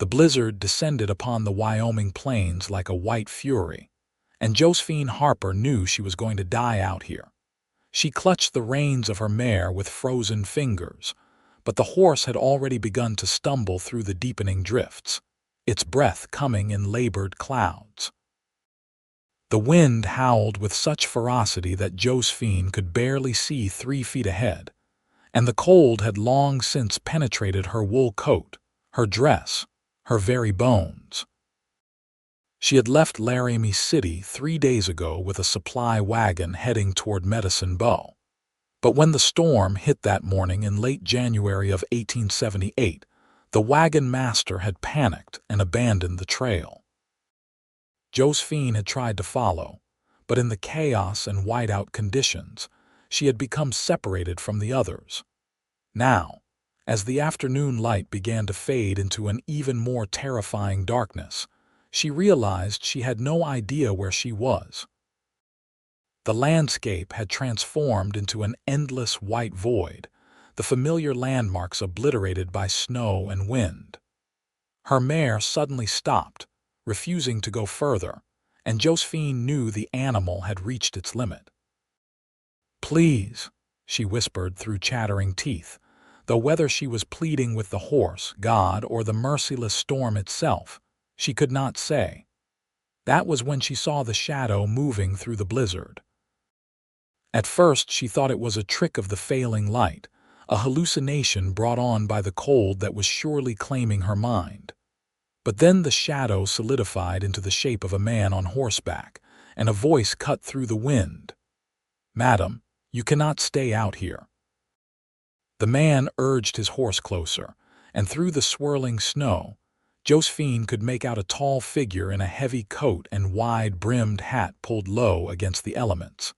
The blizzard descended upon the Wyoming plains like a white fury, and Josephine Harper knew she was going to die out here. She clutched the reins of her mare with frozen fingers, but the horse had already begun to stumble through the deepening drifts, its breath coming in labored clouds. The wind howled with such ferocity that Josephine could barely see 3 feet ahead, and the cold had long since penetrated her wool coat, her dress, her very bones. She had left Laramie City 3 days ago with a supply wagon heading toward Medicine Bow. But when the storm hit that morning in late January of 1878, the wagon master had panicked and abandoned the trail. Josephine had tried to follow, but in the chaos and whiteout conditions, she had become separated from the others. Now, as the afternoon light began to fade into an even more terrifying darkness, she realized she had no idea where she was. The landscape had transformed into an endless white void, the familiar landmarks obliterated by snow and wind. Her mare suddenly stopped, refusing to go further, and Josephine knew the animal had reached its limit. "Please," she whispered through chattering teeth, though whether she was pleading with the horse, God, or the merciless storm itself, she could not say. That was when she saw the shadow moving through the blizzard. At first she thought it was a trick of the failing light, a hallucination brought on by the cold that was surely claiming her mind. But then the shadow solidified into the shape of a man on horseback, and a voice cut through the wind. "Madam, you cannot stay out here." The man urged his horse closer, and through the swirling snow, Josephine could make out a tall figure in a heavy coat and wide-brimmed hat pulled low against the elements.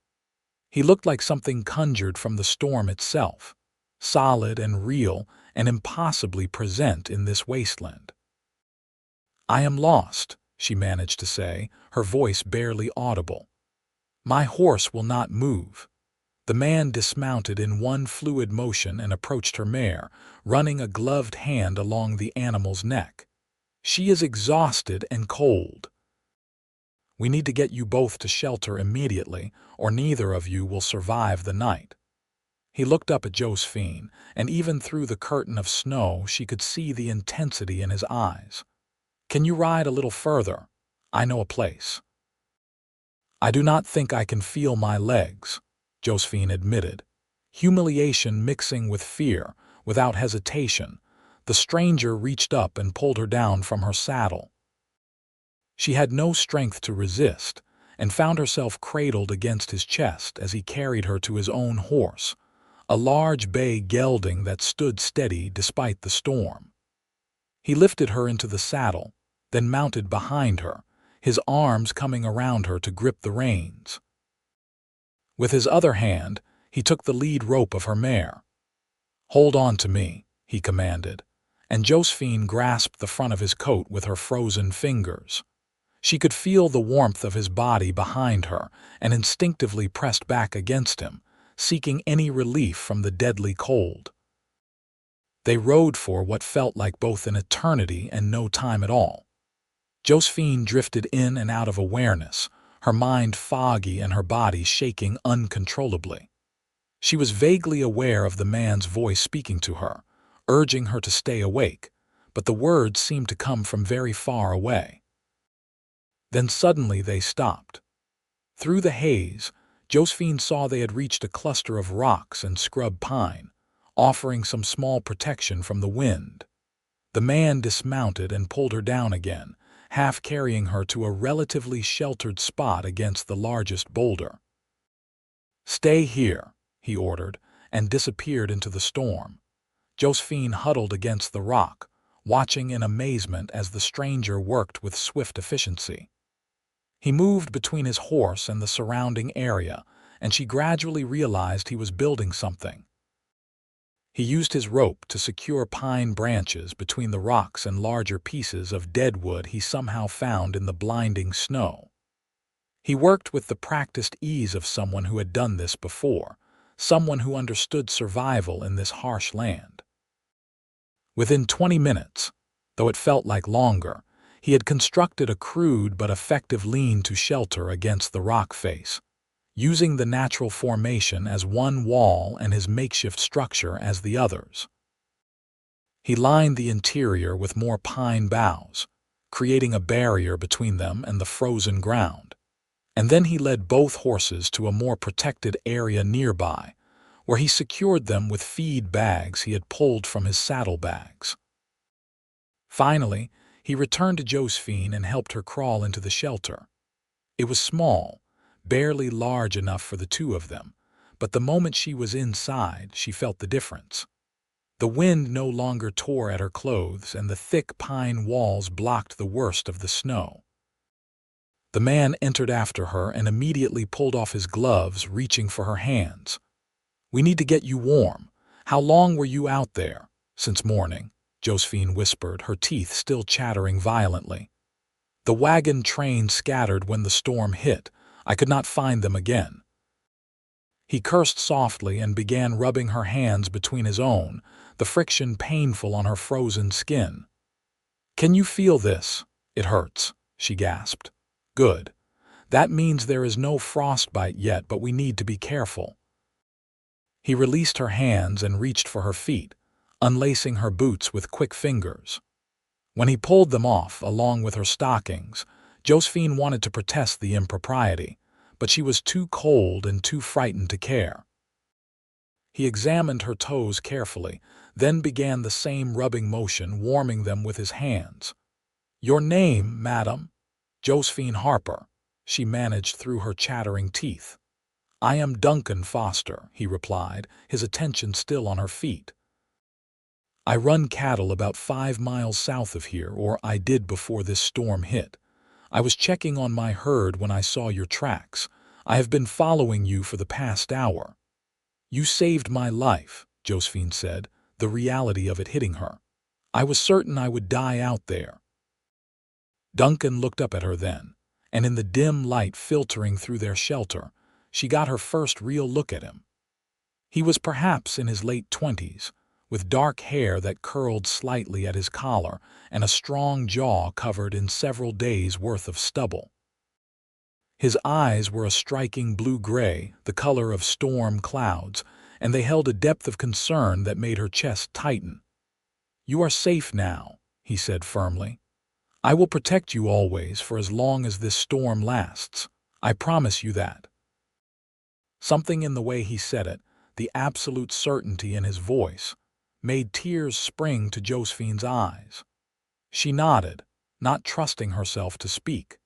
He looked like something conjured from the storm itself, solid and real and impossibly present in this wasteland. "I am lost," she managed to say, her voice barely audible. "My horse will not move." The man dismounted in one fluid motion and approached her mare, running a gloved hand along the animal's neck. "She is exhausted and cold. We need to get you both to shelter immediately, or neither of you will survive the night." He looked up at Josephine, and even through the curtain of snow she could see the intensity in his eyes. "Can you ride a little further? I know a place." "I do not think I can feel my legs," Josephine admitted, humiliation mixing with fear. Without hesitation, the stranger reached up and pulled her down from her saddle. She had no strength to resist, and found herself cradled against his chest as he carried her to his own horse, a large bay gelding that stood steady despite the storm. He lifted her into the saddle, then mounted behind her, his arms coming around her to grip the reins. With his other hand, he took the lead rope of her mare. "Hold on to me," he commanded, and Josephine grasped the front of his coat with her frozen fingers. She could feel the warmth of his body behind her and instinctively pressed back against him, seeking any relief from the deadly cold. They rode for what felt like both an eternity and no time at all. Josephine drifted in and out of awareness, her mind foggy and her body shaking uncontrollably. She was vaguely aware of the man's voice speaking to her, urging her to stay awake, but the words seemed to come from very far away. Then suddenly they stopped. Through the haze, Josephine saw they had reached a cluster of rocks and scrub pine, offering some small protection from the wind. The man dismounted and pulled her down again, half carrying her to a relatively sheltered spot against the largest boulder. "Stay here," he ordered, and disappeared into the storm. Josephine huddled against the rock, watching in amazement as the stranger worked with swift efficiency. He moved between his horse and the surrounding area, and she gradually realized he was building something. He used his rope to secure pine branches between the rocks and larger pieces of dead wood he somehow found in the blinding snow. He worked with the practiced ease of someone who had done this before, someone who understood survival in this harsh land. Within 20 minutes, though it felt like longer. He had constructed a crude but effective lean-to shelter against the rock face, using the natural formation as one wall and his makeshift structure as the others. He lined the interior with more pine boughs, creating a barrier between them and the frozen ground. And then he led both horses to a more protected area nearby, where he secured them with feed bags he had pulled from his saddlebags. Finally, he returned to Josephine and helped her crawl into the shelter. It was small, barely large enough for the two of them, but the moment she was inside, she felt the difference. The wind no longer tore at her clothes, and the thick pine walls blocked the worst of the snow. The man entered after her and immediately pulled off his gloves, reaching for her hands. "We need to get you warm. How long were you out there?" "Since morning," Josephine whispered, her teeth still chattering violently. "The wagon train scattered when the storm hit. I could not find them again." He cursed softly and began rubbing her hands between his own, the friction painful on her frozen skin. "Can you feel this?" "It hurts," she gasped. "Good. That means there is no frostbite yet, but we need to be careful." He released her hands and reached for her feet, unlacing her boots with quick fingers. When he pulled them off, along with her stockings, Josephine wanted to protest the impropriety, but she was too cold and too frightened to care. He examined her toes carefully, then began the same rubbing motion, warming them with his hands. "Your name, madam?" "Josephine Harper," she managed through her chattering teeth. "I am Duncan Foster," he replied, his attention still on her feet. "I run cattle about 5 miles south of here, or I did before this storm hit. I was checking on my herd when I saw your tracks. I have been following you for the past hour." "You saved my life," Josephine said, the reality of it hitting her. "I was certain I would die out there." Duncan looked up at her then, and in the dim light filtering through their shelter, she got her first real look at him. He was perhaps in his late 20s, with dark hair that curled slightly at his collar and a strong jaw covered in several days' worth of stubble. His eyes were a striking blue-gray, the color of storm clouds, and they held a depth of concern that made her chest tighten. "You are safe now," he said firmly. "I will protect you always for as long as this storm lasts. I promise you that." Something in the way he said it, the absolute certainty in his voice, made tears spring to Josephine's eyes. She nodded, not trusting herself to speak.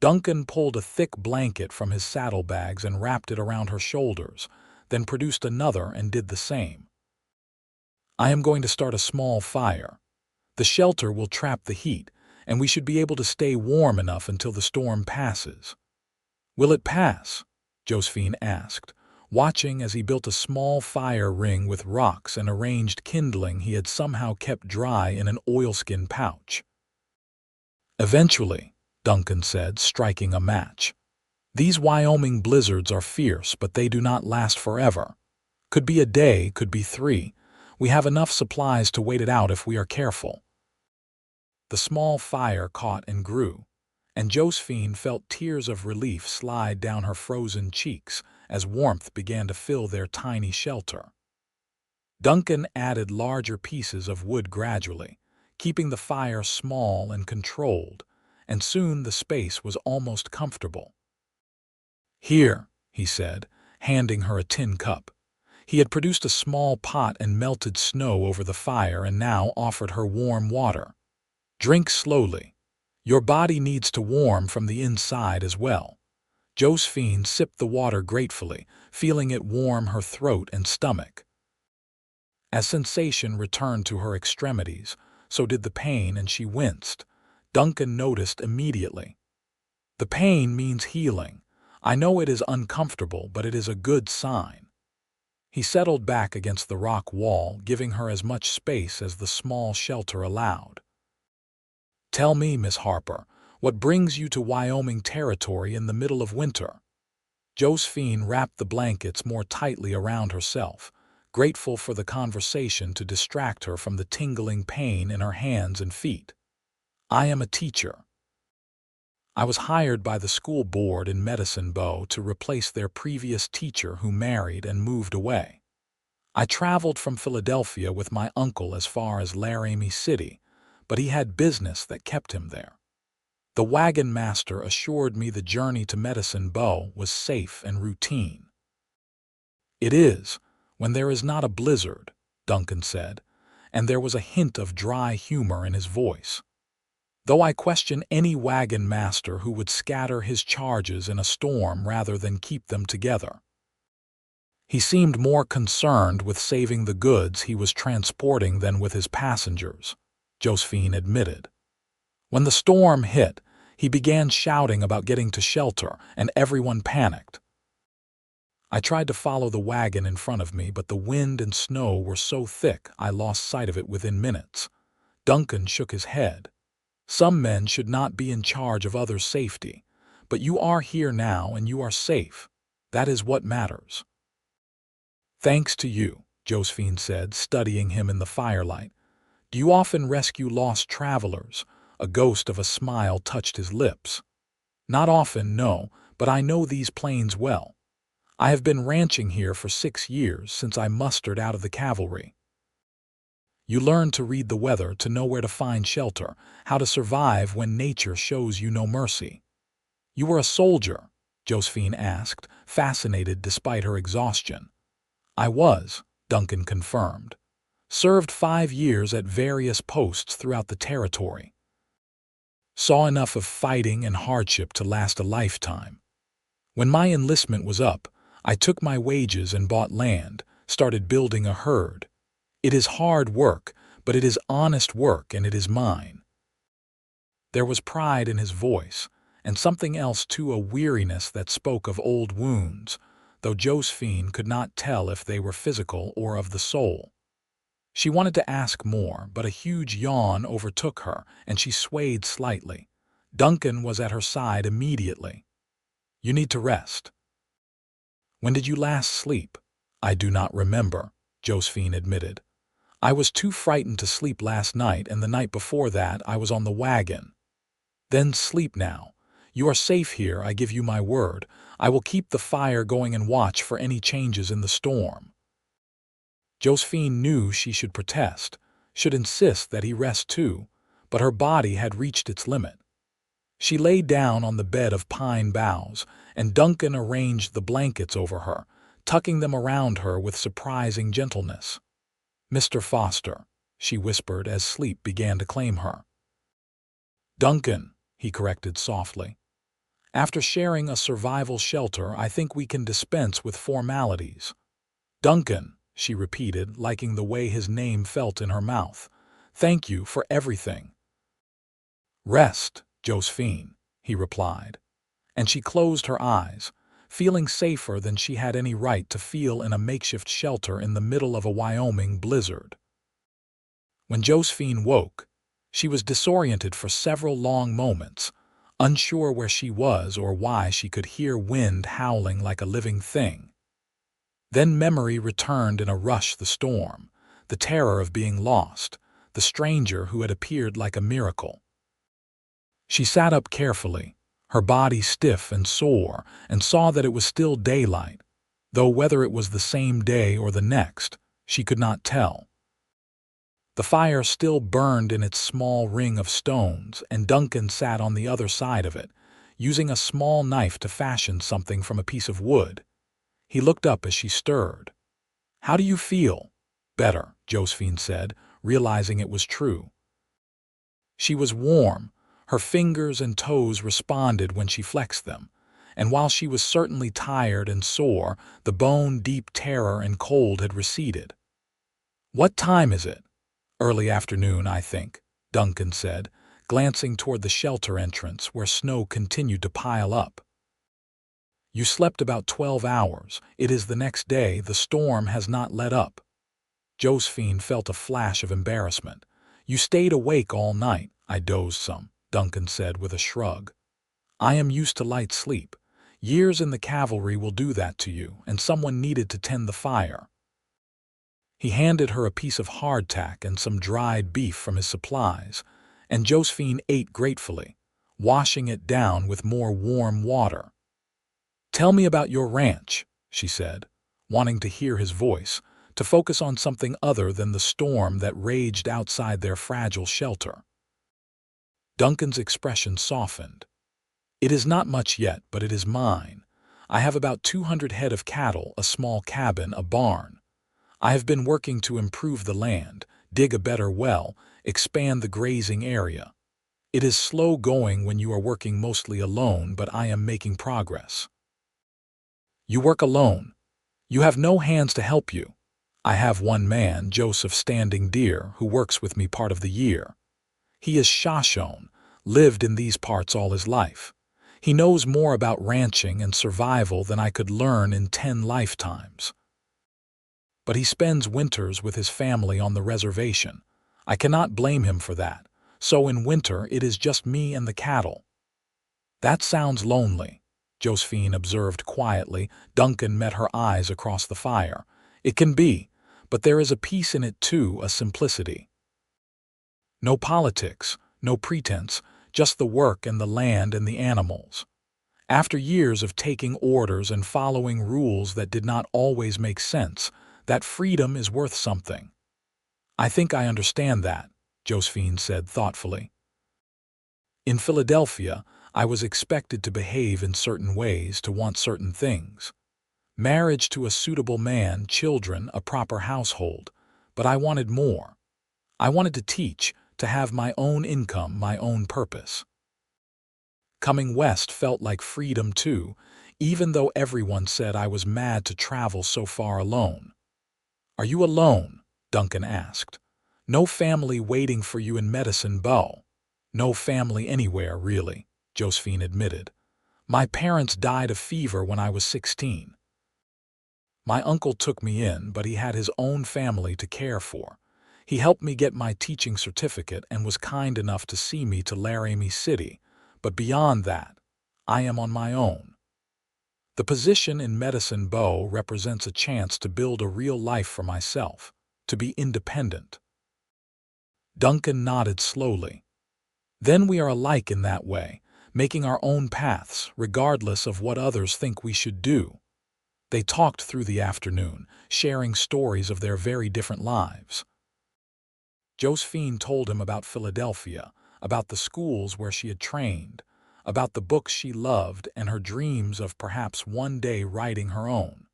Duncan pulled a thick blanket from his saddlebags and wrapped it around her shoulders, then produced another and did the same. "I am going to start a small fire. The shelter will trap the heat, and we should be able to stay warm enough until the storm passes." "Will it pass?" Josephine asked, watching as he built a small fire ring with rocks and arranged kindling he had somehow kept dry in an oilskin pouch. "Eventually," Duncan said, striking a match. "These Wyoming blizzards are fierce, but they do not last forever. Could be a day, could be 3. We have enough supplies to wait it out if we are careful." The small fire caught and grew, and Josephine felt tears of relief slide down her frozen cheeks as warmth began to fill their tiny shelter. Duncan added larger pieces of wood gradually, keeping the fire small and controlled, and soon the space was almost comfortable. "Here," he said, handing her a tin cup. He had produced a small pot and melted snow over the fire and now offered her warm water. "Drink slowly. Your body needs to warm from the inside as well." Josephine sipped the water gratefully, feeling it warm her throat and stomach. As sensation returned to her extremities, so did the pain, and she winced. Duncan noticed immediately. "The pain means healing. I know it is uncomfortable, but it is a good sign." He settled back against the rock wall, giving her as much space as the small shelter allowed. "Tell me, Miss Harper, what brings you to Wyoming territory in the middle of winter?" Josephine wrapped the blankets more tightly around herself, grateful for the conversation to distract her from the tingling pain in her hands and feet. I am a teacher. I was hired by the school board in Medicine Bow to replace their previous teacher who married and moved away. I traveled from Philadelphia with my uncle as far as Laramie City, but he had business that kept him there. The wagon master assured me the journey to Medicine Bow was safe and routine. "It is, when there is not a blizzard," Duncan said, and there was a hint of dry humor in his voice. Though I question any wagon master who would scatter his charges in a storm rather than keep them together. He seemed more concerned with saving the goods he was transporting than with his passengers, Josephine admitted. When the storm hit, he began shouting about getting to shelter, and everyone panicked. I tried to follow the wagon in front of me, but the wind and snow were so thick I lost sight of it within minutes. Duncan shook his head. "Some men should not be in charge of others' safety, but you are here now and you are safe. That is what matters." "Thanks to you," Josephine said, studying him in the firelight. "Do you often rescue lost travelers?" A ghost of a smile touched his lips. "Not often, no, but I know these plains well. I have been ranching here for 6 years since I mustered out of the cavalry." "You learn to read the weather, to know where to find shelter, how to survive when nature shows you no mercy." "You were a soldier?" Josephine asked, fascinated despite her exhaustion. "I was," Duncan confirmed. "Served 5 years at various posts throughout the territory. Saw enough of fighting and hardship to last a lifetime. When my enlistment was up, I took my wages and bought land, started building a herd. It is hard work, but it is honest work and it is mine." There was pride in his voice, and something else too, a weariness that spoke of old wounds, though Josephine could not tell if they were physical or of the soul. She wanted to ask more, but a huge yawn overtook her, and she swayed slightly. Duncan was at her side immediately. "You need to rest." "When did you last sleep?" "I do not remember," Josephine admitted. "I was too frightened to sleep last night, and the night before that I was on the wagon." "Then sleep now. You are safe here, I give you my word. I will keep the fire going and watch for any changes in the storm." Josephine knew she should protest, should insist that he rest too, but her body had reached its limit. She lay down on the bed of pine boughs, and Duncan arranged the blankets over her, tucking them around her with surprising gentleness. "Mr. Foster," she whispered as sleep began to claim her. "Duncan," he corrected softly. "After sharing a survival shelter, I think we can dispense with formalities." "Duncan," she repeated, liking the way his name felt in her mouth. "Thank you for everything." "Rest, Josephine," he replied, and she closed her eyes, feeling safer than she had any right to feel in a makeshift shelter in the middle of a Wyoming blizzard. When Josephine woke, she was disoriented for several long moments, unsure where she was or why she could hear wind howling like a living thing. Then memory returned in a rush: the storm, the terror of being lost, the stranger who had appeared like a miracle. She sat up carefully, her body stiff and sore, and saw that it was still daylight, though whether it was the same day or the next, she could not tell. The fire still burned in its small ring of stones, and Duncan sat on the other side of it, using a small knife to fashion something from a piece of wood. He looked up as she stirred. "How do you feel?" "Better," Josephine said, realizing it was true. She was warm. Her fingers and toes responded when she flexed them, and while she was certainly tired and sore, the bone-deep terror and cold had receded. "What time is it?" "Early afternoon, I think," Duncan said, glancing toward the shelter entrance where snow continued to pile up. "You slept about 12 hours. It is the next day. The storm has not let up." Josephine felt a flash of embarrassment. "You stayed awake all night." "I dozed some," Duncan said with a shrug. "I am used to light sleep. Years in the cavalry will do that to you, and someone needed to tend the fire." He handed her a piece of hardtack and some dried beef from his supplies, and Josephine ate gratefully, washing it down with more warm water. "Tell me about your ranch," she said, wanting to hear his voice, to focus on something other than the storm that raged outside their fragile shelter. Duncan's expression softened. "It is not much yet, but it is mine. I have about 200 head of cattle, a small cabin, a barn. I have been working to improve the land, dig a better well, expand the grazing area. It is slow going when you are working mostly alone, but I am making progress." "You work alone. You have no hands to help you." "I have one man, Joseph Standing Deer, who works with me part of the year. He is Shoshone, lived in these parts all his life. He knows more about ranching and survival than I could learn in 10 lifetimes. But he spends winters with his family on the reservation. I cannot blame him for that. So in winter it is just me and the cattle." "That sounds lonely," Josephine observed quietly. Duncan met her eyes across the fire. "It can be, but there is a peace in it too, a simplicity. No politics, no pretense, just the work and the land and the animals. After years of taking orders and following rules that did not always make sense, that freedom is worth something." "I think I understand that," Josephine said thoughtfully. "In Philadelphia, I was expected to behave in certain ways, to want certain things. Marriage to a suitable man, children, a proper household. But I wanted more. I wanted to teach, to have my own income, my own purpose. Coming west felt like freedom too, even though everyone said I was mad to travel so far alone." "Are you alone?" Duncan asked. "No family waiting for you in Medicine Bow?" "No family anywhere, really," Josephine admitted. "My parents died of fever when I was 16. My uncle took me in, but he had his own family to care for. He helped me get my teaching certificate and was kind enough to see me to Laramie City, but beyond that, I am on my own. The position in Medicine Bow represents a chance to build a real life for myself, to be independent." Duncan nodded slowly. "Then we are alike in that way, making our own paths, regardless of what others think we should do." They talked through the afternoon, sharing stories of their very different lives. Josephine told him about Philadelphia, about the schools where she had trained, about the books she loved and her dreams of perhaps one day writing her own.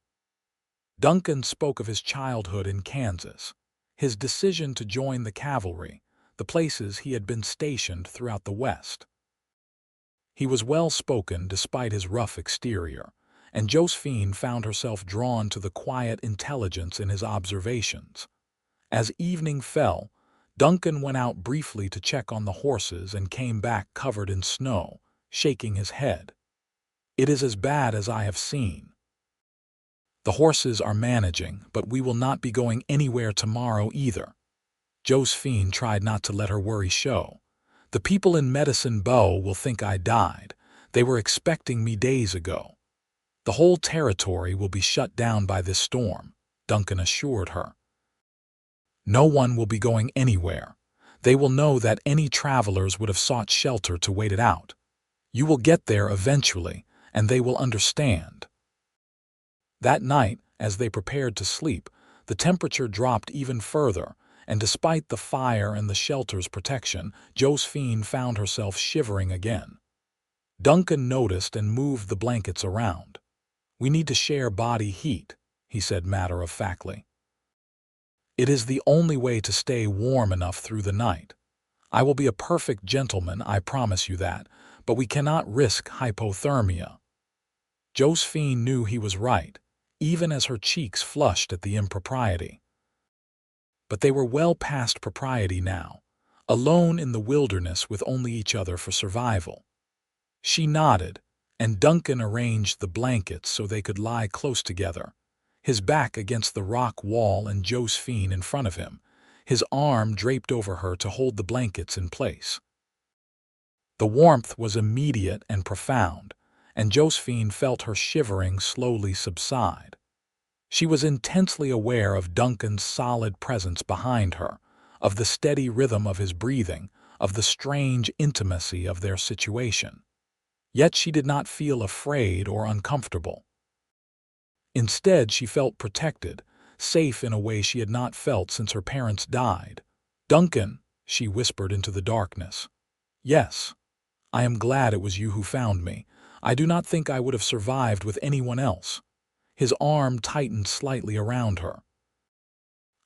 Duncan spoke of his childhood in Kansas, his decision to join the cavalry, the places he had been stationed throughout the West. He was well-spoken despite his rough exterior, and Josephine found herself drawn to the quiet intelligence in his observations. As evening fell, Duncan went out briefly to check on the horses and came back covered in snow, shaking his head. "It is as bad as I have seen. The horses are managing, but we will not be going anywhere tomorrow either." Josephine tried not to let her worry show. "The people in Medicine Bow will think I died. They were expecting me days ago." "The whole territory will be shut down by this storm," Duncan assured her. "No one will be going anywhere. They will know that any travelers would have sought shelter to wait it out. You will get there eventually, and they will understand." That night, as they prepared to sleep, the temperature dropped even further, and despite the fire and the shelter's protection, Josephine found herself shivering again. Duncan noticed and moved the blankets around. "We need to share body heat," he said matter-of-factly. "It is the only way to stay warm enough through the night. I will be a perfect gentleman, I promise you that, but we cannot risk hypothermia." Josephine knew he was right, even as her cheeks flushed at the impropriety. But they were well past propriety now, alone in the wilderness with only each other for survival. She nodded, and Duncan arranged the blankets so they could lie close together, his back against the rock wall and Josephine in front of him, his arm draped over her to hold the blankets in place. The warmth was immediate and profound, and Josephine felt her shivering slowly subside. She was intensely aware of Duncan's solid presence behind her, of the steady rhythm of his breathing, of the strange intimacy of their situation. Yet she did not feel afraid or uncomfortable. Instead, she felt protected, safe in a way she had not felt since her parents died. "Duncan," she whispered into the darkness. "Yes, I am glad it was you who found me. I do not think I would have survived with anyone else." His arm tightened slightly around her.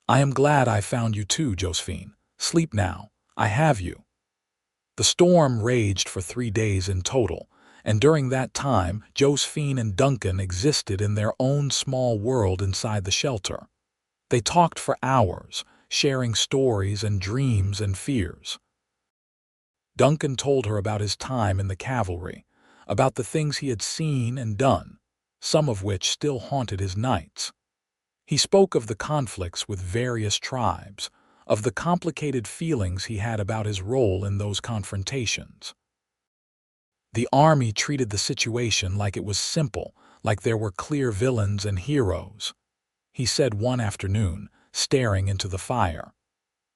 "I am glad I found you too, Josephine. Sleep now. I have you." The storm raged for 3 days in total, and during that time, Josephine and Duncan existed in their own small world inside the shelter. They talked for hours, sharing stories and dreams and fears. Duncan told her about his time in the cavalry, about the things he had seen and done, some of which still haunted his nights. He spoke of the conflicts with various tribes, of the complicated feelings he had about his role in those confrontations. The army treated the situation like it was simple, like there were clear villains and heroes, he said one afternoon, staring into the fire.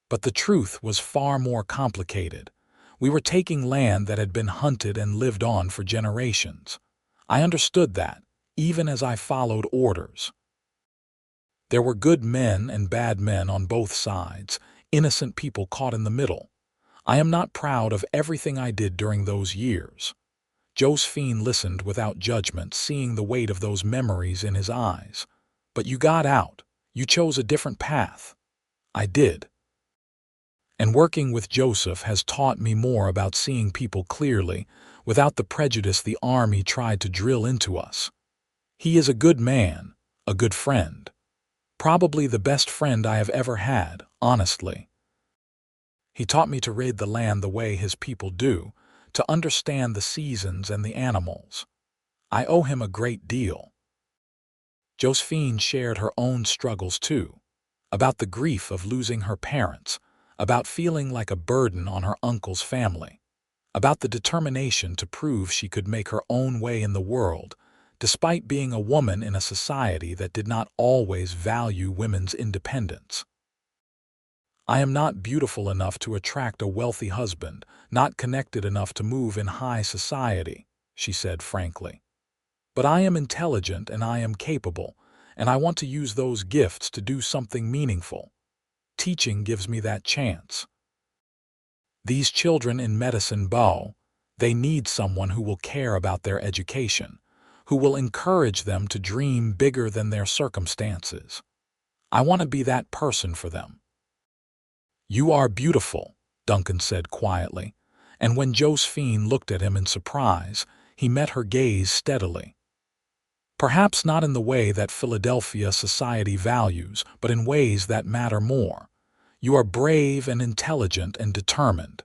But the truth was far more complicated. We were taking land that had been hunted and lived on for generations. I understood that, even as I followed orders. There were good men and bad men on both sides, innocent people caught in the middle. I am not proud of everything I did during those years. Josephine listened without judgment, seeing the weight of those memories in his eyes. But you got out. You chose a different path. I did. And working with Joseph has taught me more about seeing people clearly, without the prejudice the army tried to drill into us. He is a good man, a good friend. Probably the best friend I have ever had, honestly. He taught me to raid the land the way his people do, to understand the seasons and the animals. I owe him a great deal. Josephine shared her own struggles too, about the grief of losing her parents, about feeling like a burden on her uncle's family, about the determination to prove she could make her own way in the world, despite being a woman in a society that did not always value women's independence. I am not beautiful enough to attract a wealthy husband, not connected enough to move in high society, she said frankly. But I am intelligent and I am capable, and I want to use those gifts to do something meaningful. Teaching gives me that chance. These children in Medicine Bow, they need someone who will care about their education, who will encourage them to dream bigger than their circumstances. I want to be that person for them. "You are beautiful," Duncan said quietly, and when Josephine looked at him in surprise, he met her gaze steadily. "Perhaps not in the way that Philadelphia society values, but in ways that matter more. You are brave and intelligent and determined.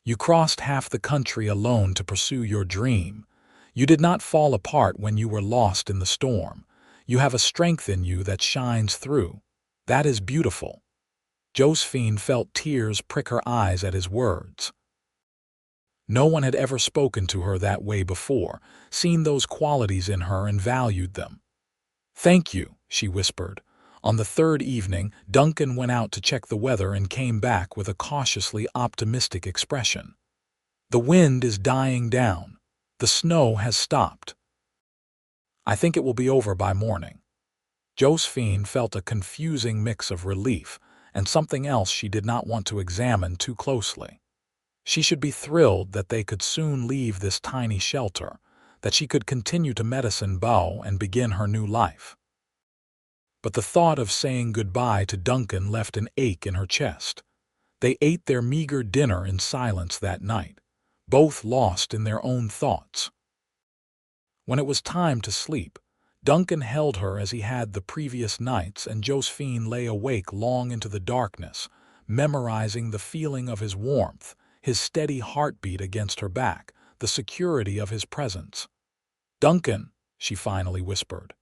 You crossed half the country alone to pursue your dream. You did not fall apart when you were lost in the storm. You have a strength in you that shines through. That is beautiful." Josephine felt tears prick her eyes at his words. No one had ever spoken to her that way before, seen those qualities in her and valued them. "Thank you," she whispered. On the third evening, Duncan went out to check the weather and came back with a cautiously optimistic expression. "The wind is dying down. The snow has stopped. I think it will be over by morning." Josephine felt a confusing mix of relief and something else she did not want to examine too closely. She should be thrilled that they could soon leave this tiny shelter, that she could continue to Medicine Bow and begin her new life. But the thought of saying goodbye to Duncan left an ache in her chest. They ate their meager dinner in silence that night, both lost in their own thoughts. When it was time to sleep, Duncan held her as he had the previous nights, and Josephine lay awake long into the darkness, memorizing the feeling of his warmth, his steady heartbeat against her back, the security of his presence. "Duncan," she finally whispered.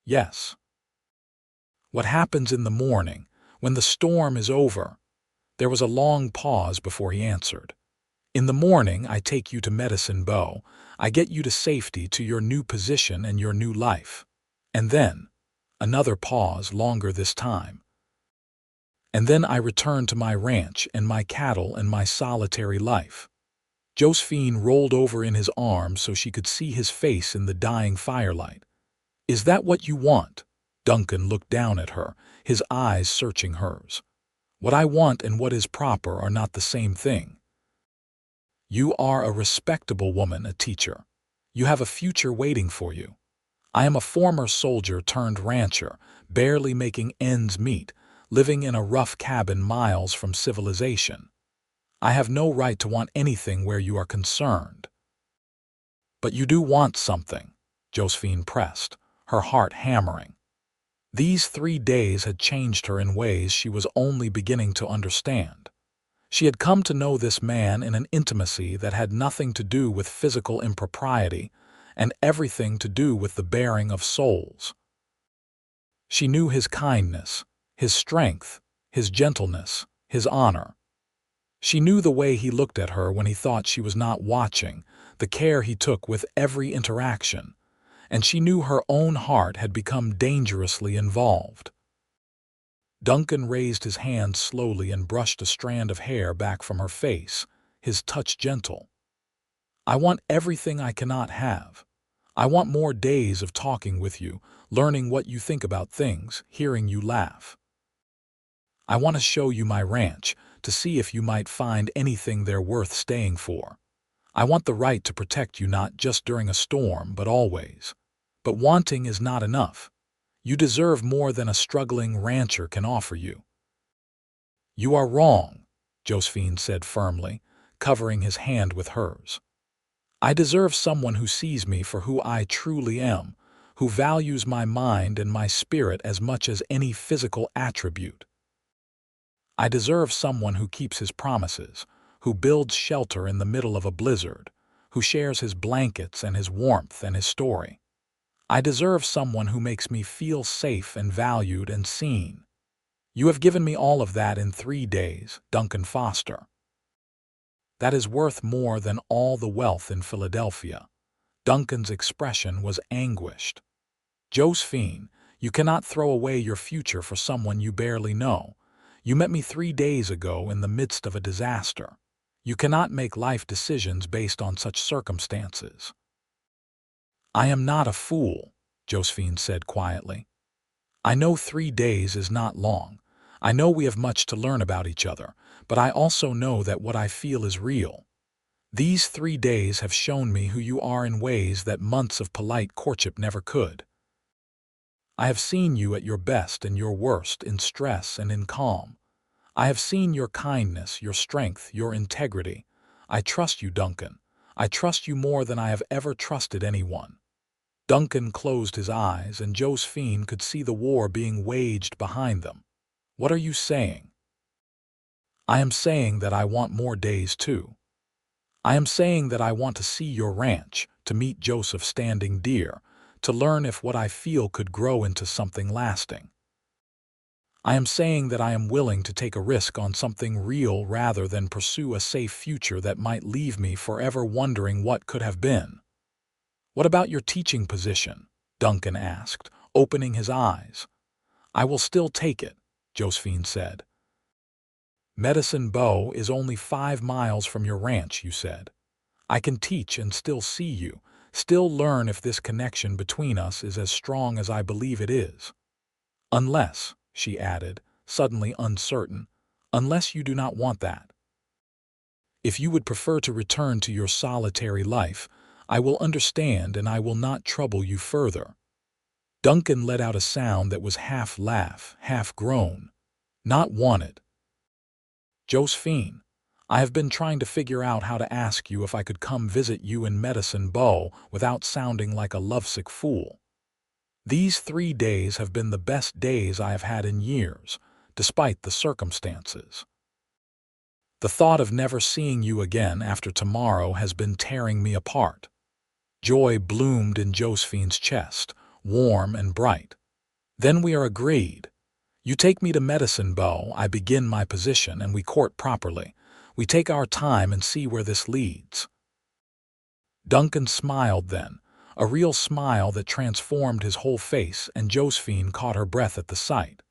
"Yes." "What happens in the morning, when the storm is over?" There was a long pause before he answered. "In the morning, I take you to Medicine Bow. I get you to safety, to your new position and your new life. And then, Another pause, longer this time. And then I returned to my ranch and my cattle and my solitary life. Josephine rolled over in his arms so she could see his face in the dying firelight. Is that what you want? Duncan looked down at her, his eyes searching hers. What I want and what is proper are not the same thing. You are a respectable woman, a teacher. You have a future waiting for you. I am a former soldier turned rancher, barely making ends meet, living in a rough cabin miles from civilization. I have no right to want anything where you are concerned. But you do want something, Josephine pressed, her heart hammering. These 3 days had changed her in ways she was only beginning to understand. She had come to know this man in an intimacy that had nothing to do with physical impropriety and everything to do with the bearing of souls. She knew his kindness, his strength, his gentleness, his honor. She knew the way he looked at her when he thought she was not watching, the care he took with every interaction, and she knew her own heart had become dangerously involved. Duncan raised his hand slowly and brushed a strand of hair back from her face, his touch gentle. I want everything I cannot have. I want more days of talking with you, learning what you think about things, hearing you laugh. I want to show you my ranch, to see if you might find anything there worth staying for. I want the right to protect you not just during a storm, but always. But wanting is not enough. You deserve more than a struggling rancher can offer you. You are wrong, Josephine said firmly, covering his hand with hers. I deserve someone who sees me for who I truly am, who values my mind and my spirit as much as any physical attribute. I deserve someone who keeps his promises, who builds shelter in the middle of a blizzard, who shares his blankets and his warmth and his story. I deserve someone who makes me feel safe and valued and seen. You have given me all of that in 3 days, Duncan Foster. That is worth more than all the wealth in Philadelphia. Duncan's expression was anguished. Josephine, you cannot throw away your future for someone you barely know. You met me 3 days ago in the midst of a disaster. You cannot make life decisions based on such circumstances. I am not a fool, Josephine said quietly. I know 3 days is not long. I know we have much to learn about each other, but I also know that what I feel is real. These 3 days have shown me who you are in ways that months of polite courtship never could. I have seen you at your best and your worst, in stress and in calm. I have seen your kindness, your strength, your integrity. I trust you, Duncan. I trust you more than I have ever trusted anyone. Duncan closed his eyes, and Josephine could see the war being waged behind them. What are you saying? I am saying that I want more days too. I am saying that I want to see your ranch, to meet Joseph standing deer, to learn if what I feel could grow into something lasting. I am saying that I am willing to take a risk on something real rather than pursue a safe future that might leave me forever wondering what could have been. What about your teaching position? Duncan asked, opening his eyes. I will still take it, Josephine said. Medicine Bow is only 5 miles from your ranch, you said. I can teach and still see you, still learn if this connection between us is as strong as I believe it is. Unless, she added, suddenly uncertain, unless you do not want that. If you would prefer to return to your solitary life, I will understand and I will not trouble you further. Duncan let out a sound that was half laugh, half groan. Not wanted. Josephine, I have been trying to figure out how to ask you if I could come visit you in Medicine Bow without sounding like a lovesick fool. These 3 days have been the best days I have had in years, despite the circumstances. The thought of never seeing you again after tomorrow has been tearing me apart. Joy bloomed in Josephine's chest, warm and bright. Then we are agreed. You take me to Medicine Bow, I begin my position, and we court properly. We take our time and see where this leads. Duncan smiled then, a real smile that transformed his whole face, and Josephine caught her breath at the sight.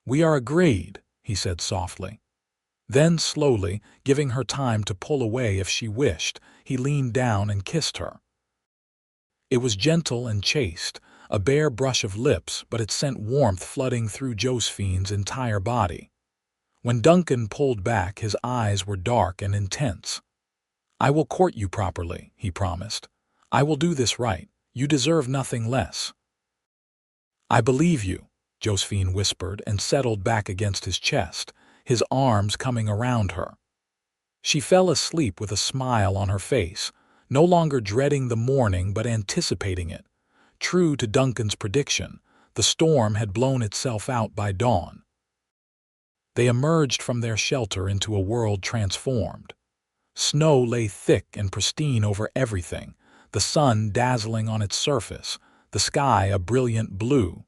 "We are agreed," he said softly. Then, slowly, giving her time to pull away if she wished, he leaned down and kissed her. It was gentle and chaste, a bare brush of lips, but it sent warmth flooding through Josephine's entire body. When Duncan pulled back, his eyes were dark and intense. "I will court you properly," he promised. "I will do this right. You deserve nothing less." "I believe you," Josephine whispered and settled back against his chest, his arms coming around her. She fell asleep with a smile on her face, no longer dreading the morning but anticipating it. True to Duncan's prediction, the storm had blown itself out by dawn. They emerged from their shelter into a world transformed. Snow lay thick and pristine over everything, the sun dazzling on its surface, the sky a brilliant blue.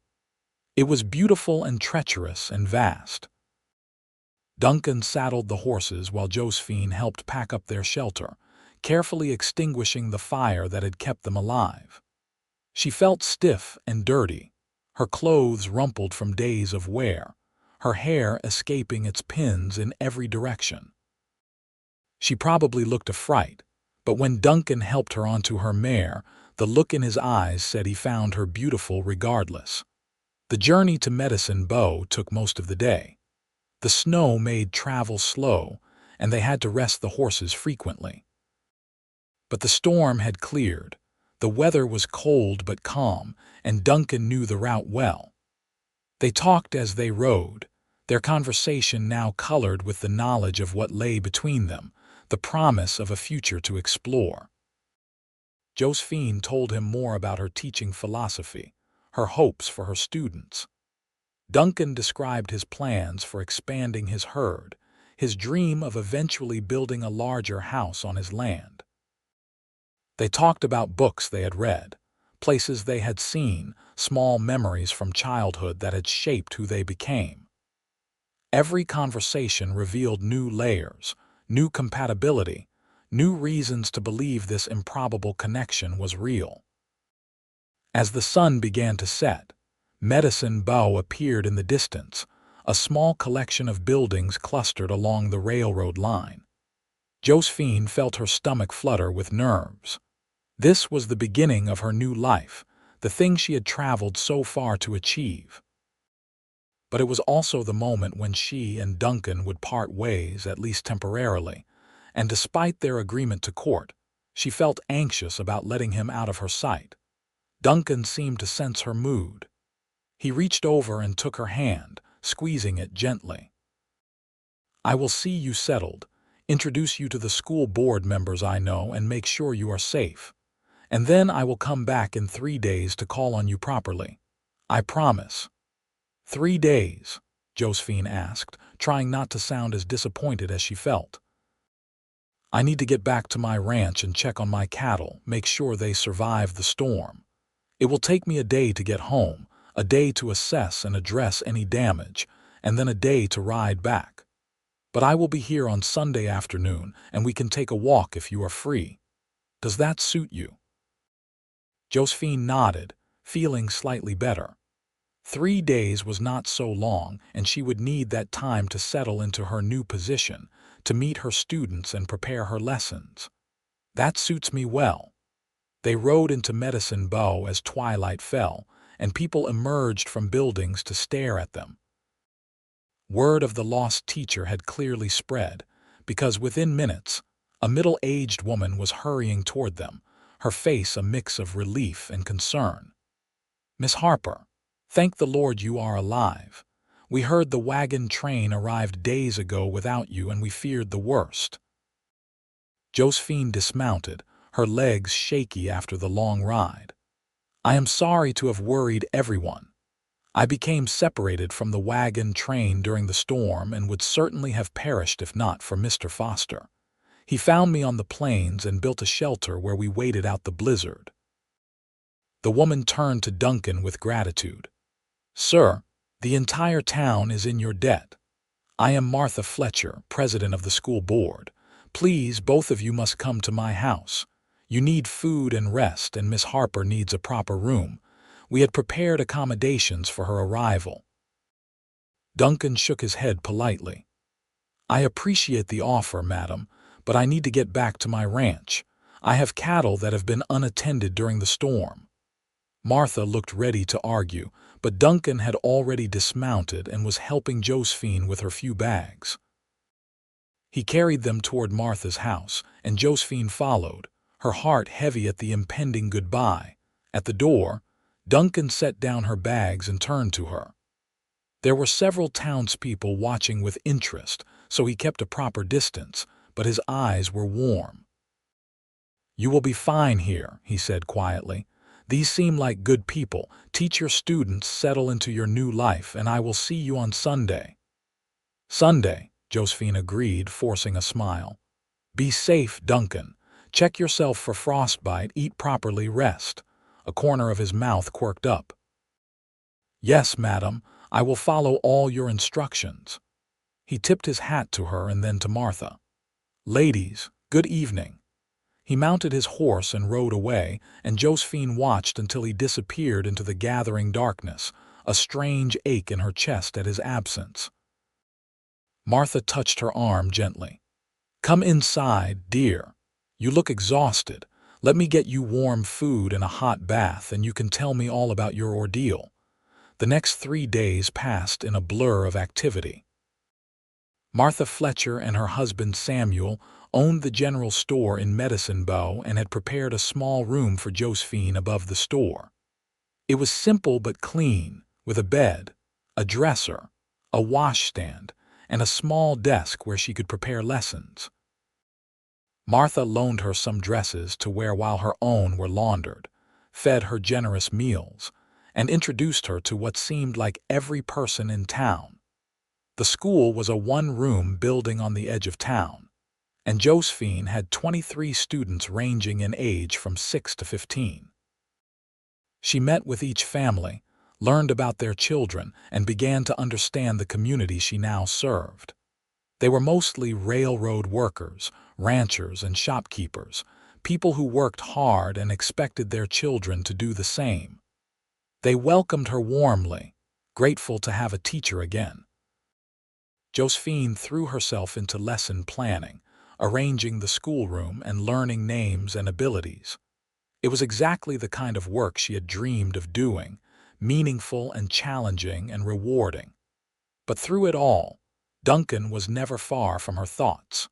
It was beautiful and treacherous and vast. Duncan saddled the horses while Josephine helped pack up their shelter, carefully extinguishing the fire that had kept them alive. She felt stiff and dirty, her clothes rumpled from days of wear, her hair escaping its pins in every direction. She probably looked a fright, but when Duncan helped her onto her mare, the look in his eyes said he found her beautiful regardless. The journey to Medicine Bow took most of the day. The snow made travel slow, and they had to rest the horses frequently. But the storm had cleared. The weather was cold but calm, and Duncan knew the route well. They talked as they rode, their conversation now colored with the knowledge of what lay between them, the promise of a future to explore. Josephine told him more about her teaching philosophy, her hopes for her students. Duncan described his plans for expanding his herd, his dream of eventually building a larger house on his land. They talked about books they had read, places they had seen, small memories from childhood that had shaped who they became. Every conversation revealed new layers, new compatibility, new reasons to believe this improbable connection was real. As the sun began to set, Medicine Bow appeared in the distance, a small collection of buildings clustered along the railroad line. Josephine felt her stomach flutter with nerves. This was the beginning of her new life, the thing she had traveled so far to achieve. But it was also the moment when she and Duncan would part ways, at least temporarily, and despite their agreement to court, she felt anxious about letting him out of her sight. Duncan seemed to sense her mood. He reached over and took her hand, squeezing it gently. "I will see you settled, introduce you to the school board members I know, and make sure you are safe. And then I will come back in 3 days to call on you properly. I promise." 3 days? Josephine asked, trying not to sound as disappointed as she felt. "I need to get back to my ranch and check on my cattle, make sure they survive the storm. It will take me a day to get home, a day to assess and address any damage, and then a day to ride back. But I will be here on Sunday afternoon, and we can take a walk if you are free. Does that suit you?" Josephine nodded, feeling slightly better. 3 days was not so long, and she would need that time to settle into her new position, to meet her students and prepare her lessons. "That suits me well." They rode into Medicine Bow as twilight fell, and people emerged from buildings to stare at them. Word of the lost teacher had clearly spread, because within minutes, a middle-aged woman was hurrying toward them, her face a mix of relief and concern. "Miss Harper, thank the Lord you are alive. We heard the wagon train arrived days ago without you, and we feared the worst." Josephine dismounted, her legs shaky after the long ride. "I am sorry to have worried everyone. I became separated from the wagon train during the storm and would certainly have perished if not for Mr. Foster. He found me on the plains and built a shelter where we waited out the blizzard." The woman turned to Duncan with gratitude. "Sir, the entire town is in your debt. I am Martha Fletcher, president of the school board. Please, both of you must come to my house. You need food and rest, and Miss Harper needs a proper room. We had prepared accommodations for her arrival." Duncan shook his head politely. "I appreciate the offer, madam, but I need to get back to my ranch. I have cattle that have been unattended during the storm." Martha looked ready to argue, but Duncan had already dismounted and was helping Josephine with her few bags. He carried them toward Martha's house, and Josephine followed, her heart heavy at the impending goodbye. At the door, Duncan set down her bags and turned to her. There were several townspeople watching with interest, so he kept a proper distance, but his eyes were warm. "You will be fine here," he said quietly. "These seem like good people. Teach your students, settle into your new life, and I will see you on Sunday." "Sunday," Josephine agreed, forcing a smile. "Be safe, Duncan. Check yourself for frostbite, eat properly, rest." A corner of his mouth quirked up. "Yes, madam, I will follow all your instructions." He tipped his hat to her and then to Martha. "Ladies, good evening." He mounted his horse and rode away, and Josephine watched until he disappeared into the gathering darkness, a strange ache in her chest at his absence. Martha touched her arm gently. "Come inside, dear. You look exhausted. Let me get you warm food and a hot bath, and you can tell me all about your ordeal." The next 3 days passed in a blur of activity. Martha Fletcher and her husband Samuel owned the general store in Medicine Bow and had prepared a small room for Josephine above the store. It was simple but clean, with a bed, a dresser, a washstand, and a small desk where she could prepare lessons. Martha loaned her some dresses to wear while her own were laundered, fed her generous meals, and introduced her to what seemed like every person in town. The school was a one-room building on the edge of town, and Josephine had 23 students ranging in age from 6 to 15. She met with each family, learned about their children, and began to understand the community she now served. They were mostly railroad workers, ranchers, and shopkeepers, people who worked hard and expected their children to do the same. They welcomed her warmly, grateful to have a teacher again. Josephine threw herself into lesson planning, arranging the schoolroom and learning names and abilities. It was exactly the kind of work she had dreamed of doing, meaningful and challenging and rewarding. But through it all, Duncan was never far from her thoughts.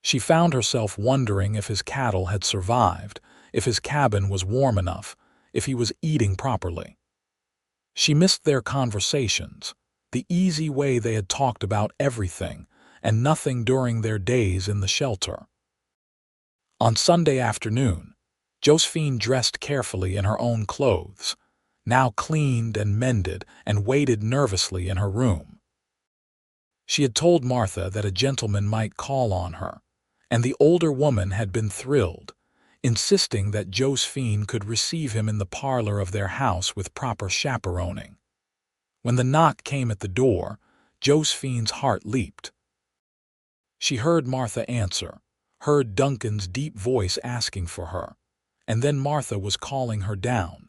She found herself wondering if his cattle had survived, if his cabin was warm enough, if he was eating properly. She missed their conversations, the easy way they had talked about everything and nothing during their days in the shelter. On Sunday afternoon, Josephine dressed carefully in her own clothes, now cleaned and mended, and waited nervously in her room. She had told Martha that a gentleman might call on her, and the older woman had been thrilled, insisting that Josephine could receive him in the parlor of their house with proper chaperoning. When the knock came at the door, Josephine's heart leaped. She heard Martha answer, heard Duncan's deep voice asking for her, and then Martha was calling her down.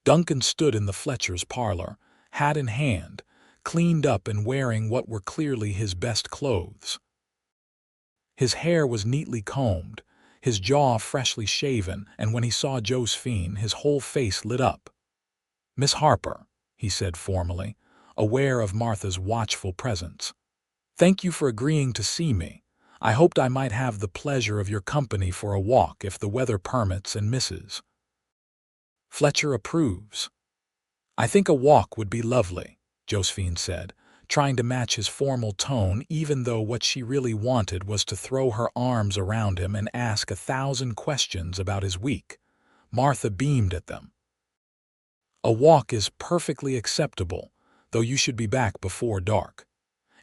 Duncan stood in the Fletcher's parlor, hat in hand, cleaned up and wearing what were clearly his best clothes. His hair was neatly combed, his jaw freshly shaven, and when he saw Josephine, his whole face lit up. "Miss Harper," he said formally, aware of Martha's watchful presence. "Thank you for agreeing to see me. I hoped I might have the pleasure of your company for a walk if the weather permits, and Mrs. Fletcher approves." "I think a walk would be lovely," Josephine said, trying to match his formal tone even though what she really wanted was to throw her arms around him and ask 1,000 questions about his week. Martha beamed at them. "A walk is perfectly acceptable, though you should be back before dark.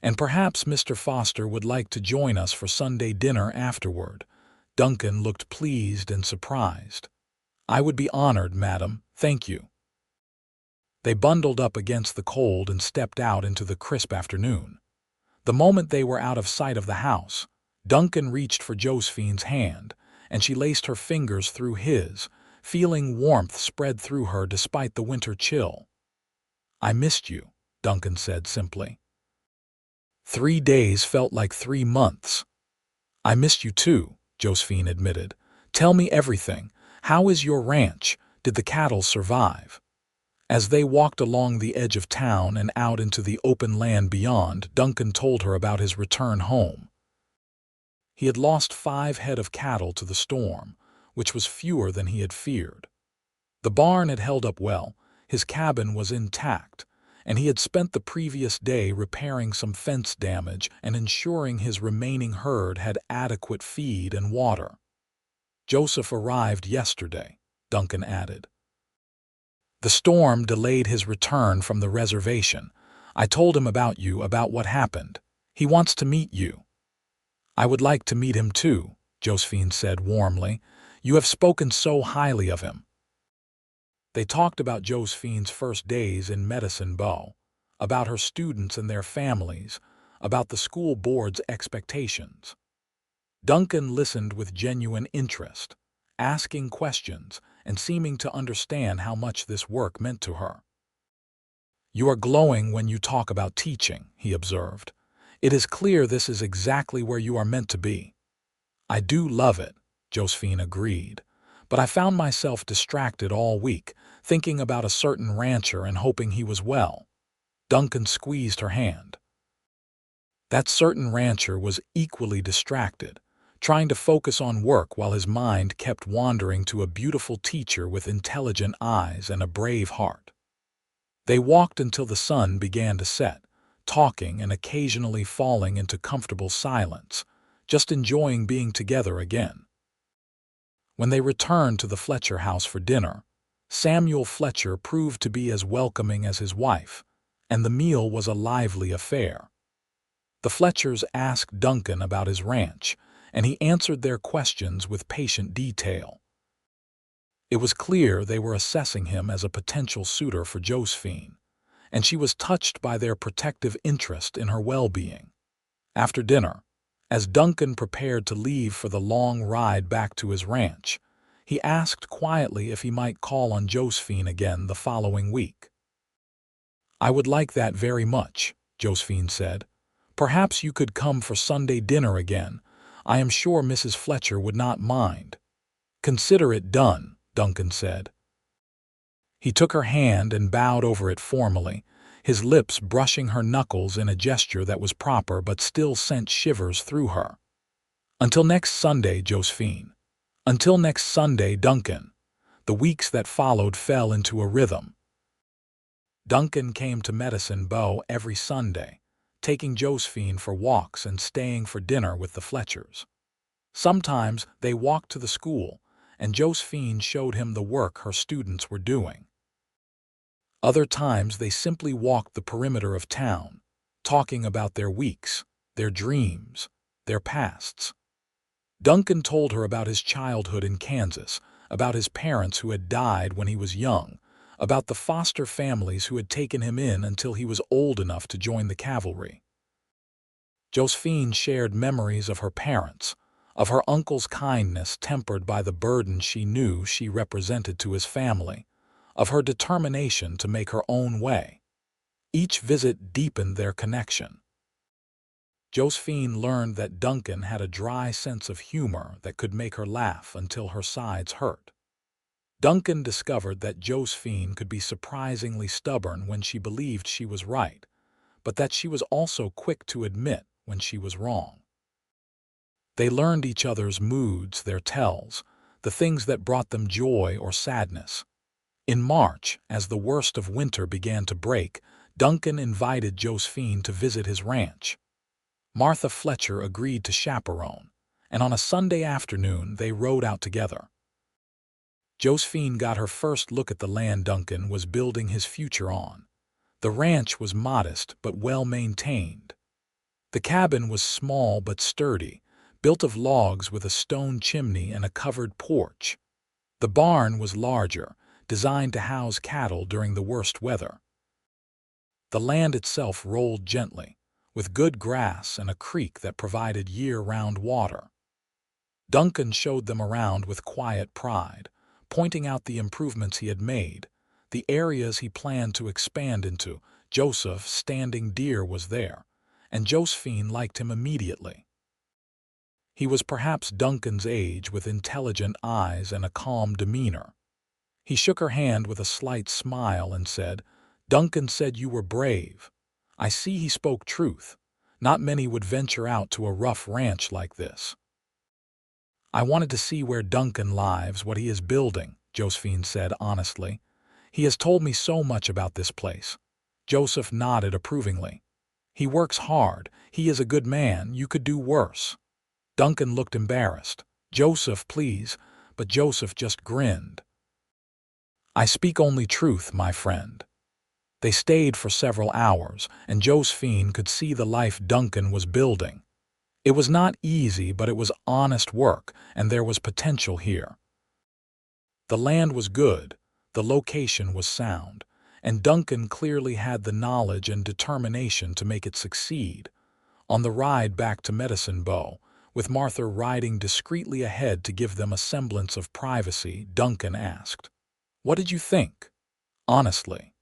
And perhaps Mr. Foster would like to join us for Sunday dinner afterward." Duncan looked pleased and surprised. "I would be honored, madam, thank you." They bundled up against the cold and stepped out into the crisp afternoon. The moment they were out of sight of the house, Duncan reached for Josephine's hand, and she laced her fingers through his, feeling warmth spread through her despite the winter chill. "I missed you," Duncan said simply. 3 days felt like 3 months. "I missed you too," Josephine admitted. "Tell me everything. How is your ranch? Did the cattle survive?" As they walked along the edge of town and out into the open land beyond, Duncan told her about his return home. He had lost 5 head of cattle to the storm, which was fewer than he had feared. The barn had held up well, his cabin was intact, and he had spent the previous day repairing some fence damage and ensuring his remaining herd had adequate feed and water. "Joseph arrived yesterday," Duncan added. "The storm delayed his return from the reservation. I told him about you, about what happened. He wants to meet you." "I would like to meet him too," Josephine said warmly. "You have spoken so highly of him." They talked about Josephine's first days in Medicine Bow, about her students and their families, about the school board's expectations. Duncan listened with genuine interest, asking questions and seeming to understand how much this work meant to her. "You are glowing when you talk about teaching," he observed. "It is clear this is exactly where you are meant to be." "I do love it," Josephine agreed, "but I found myself distracted all week, thinking about a certain rancher and hoping he was well." Duncan squeezed her hand. That certain rancher was equally distracted, trying to focus on work while his mind kept wandering to a beautiful teacher with intelligent eyes and a brave heart. They walked until the sun began to set, talking and occasionally falling into comfortable silence, just enjoying being together again. When they returned to the Fletcher house for dinner, Samuel Fletcher proved to be as welcoming as his wife, and the meal was a lively affair. The Fletchers asked Duncan about his ranch, and he answered their questions with patient detail. It was clear they were assessing him as a potential suitor for Josephine, and she was touched by their protective interest in her well-being. After dinner, as Duncan prepared to leave for the long ride back to his ranch, he asked quietly if he might call on Josephine again the following week. "I would like that very much," Josephine said. "Perhaps you could come for Sunday dinner again. I am sure Mrs. Fletcher would not mind." "Consider it done," Duncan said. He took her hand and bowed over it formally, his lips brushing her knuckles in a gesture that was proper but still sent shivers through her. "Until next Sunday, Josephine. Until next Sunday, Duncan." The weeks that followed fell into a rhythm. Duncan came to Medicine Bow every Sunday, taking Josephine for walks and staying for dinner with the Fletchers. Sometimes they walked to the school, and Josephine showed him the work her students were doing. Other times they simply walked the perimeter of town, talking about their weeks, their dreams, their pasts. Duncan told her about his childhood in Kansas, about his parents who had died when he was young, about the foster families who had taken him in until he was old enough to join the cavalry. Josephine shared memories of her parents, of her uncle's kindness tempered by the burden she knew she represented to his family, of her determination to make her own way. Each visit deepened their connection. Josephine learned that Duncan had a dry sense of humor that could make her laugh until her sides hurt. Duncan discovered that Josephine could be surprisingly stubborn when she believed she was right, but that she was also quick to admit when she was wrong. They learned each other's moods, their tells, the things that brought them joy or sadness. In March, as the worst of winter began to break, Duncan invited Josephine to visit his ranch. Martha Fletcher agreed to chaperone, and on a Sunday afternoon they rode out together. Josephine got her first look at the land Duncan was building his future on. The ranch was modest but well-maintained. The cabin was small but sturdy, built of logs with a stone chimney and a covered porch. The barn was larger, designed to house cattle during the worst weather. The land itself rolled gently, with good grass and a creek that provided year-round water. Duncan showed them around with quiet pride, pointing out the improvements he had made, the areas he planned to expand into. Joseph, standing deer, was there, and Josephine liked him immediately. He was perhaps Duncan's age, with intelligent eyes and a calm demeanor. He shook her hand with a slight smile and said, "Duncan said you were brave. I see he spoke truth. Not many would venture out to a rough ranch like this." "I wanted to see where Duncan lives, what he is building," Josephine said honestly. "He has told me so much about this place." Joseph nodded approvingly. "He works hard. He is a good man. You could do worse." Duncan looked embarrassed. "Joseph, please." But Joseph just grinned. "I speak only truth, my friend." They stayed for several hours, and Josephine could see the life Duncan was building. It was not easy, but it was honest work, and there was potential here. The land was good, the location was sound, and Duncan clearly had the knowledge and determination to make it succeed. On the ride back to Medicine Bow, with Martha riding discreetly ahead to give them a semblance of privacy, Duncan asked, "What did you think? Honestly."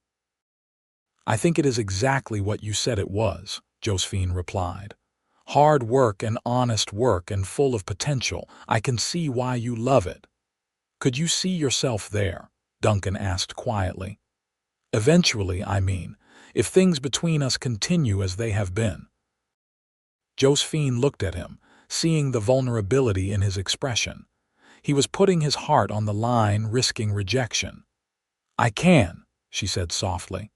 "I think it is exactly what you said it was," Josephine replied. "Hard work and honest work and full of potential. I can see why you love it." "Could you see yourself there?" Duncan asked quietly. "Eventually, I mean, if things between us continue as they have been." Josephine looked at him, seeing the vulnerability in his expression. He was putting his heart on the line, risking rejection. "I can," she said softly.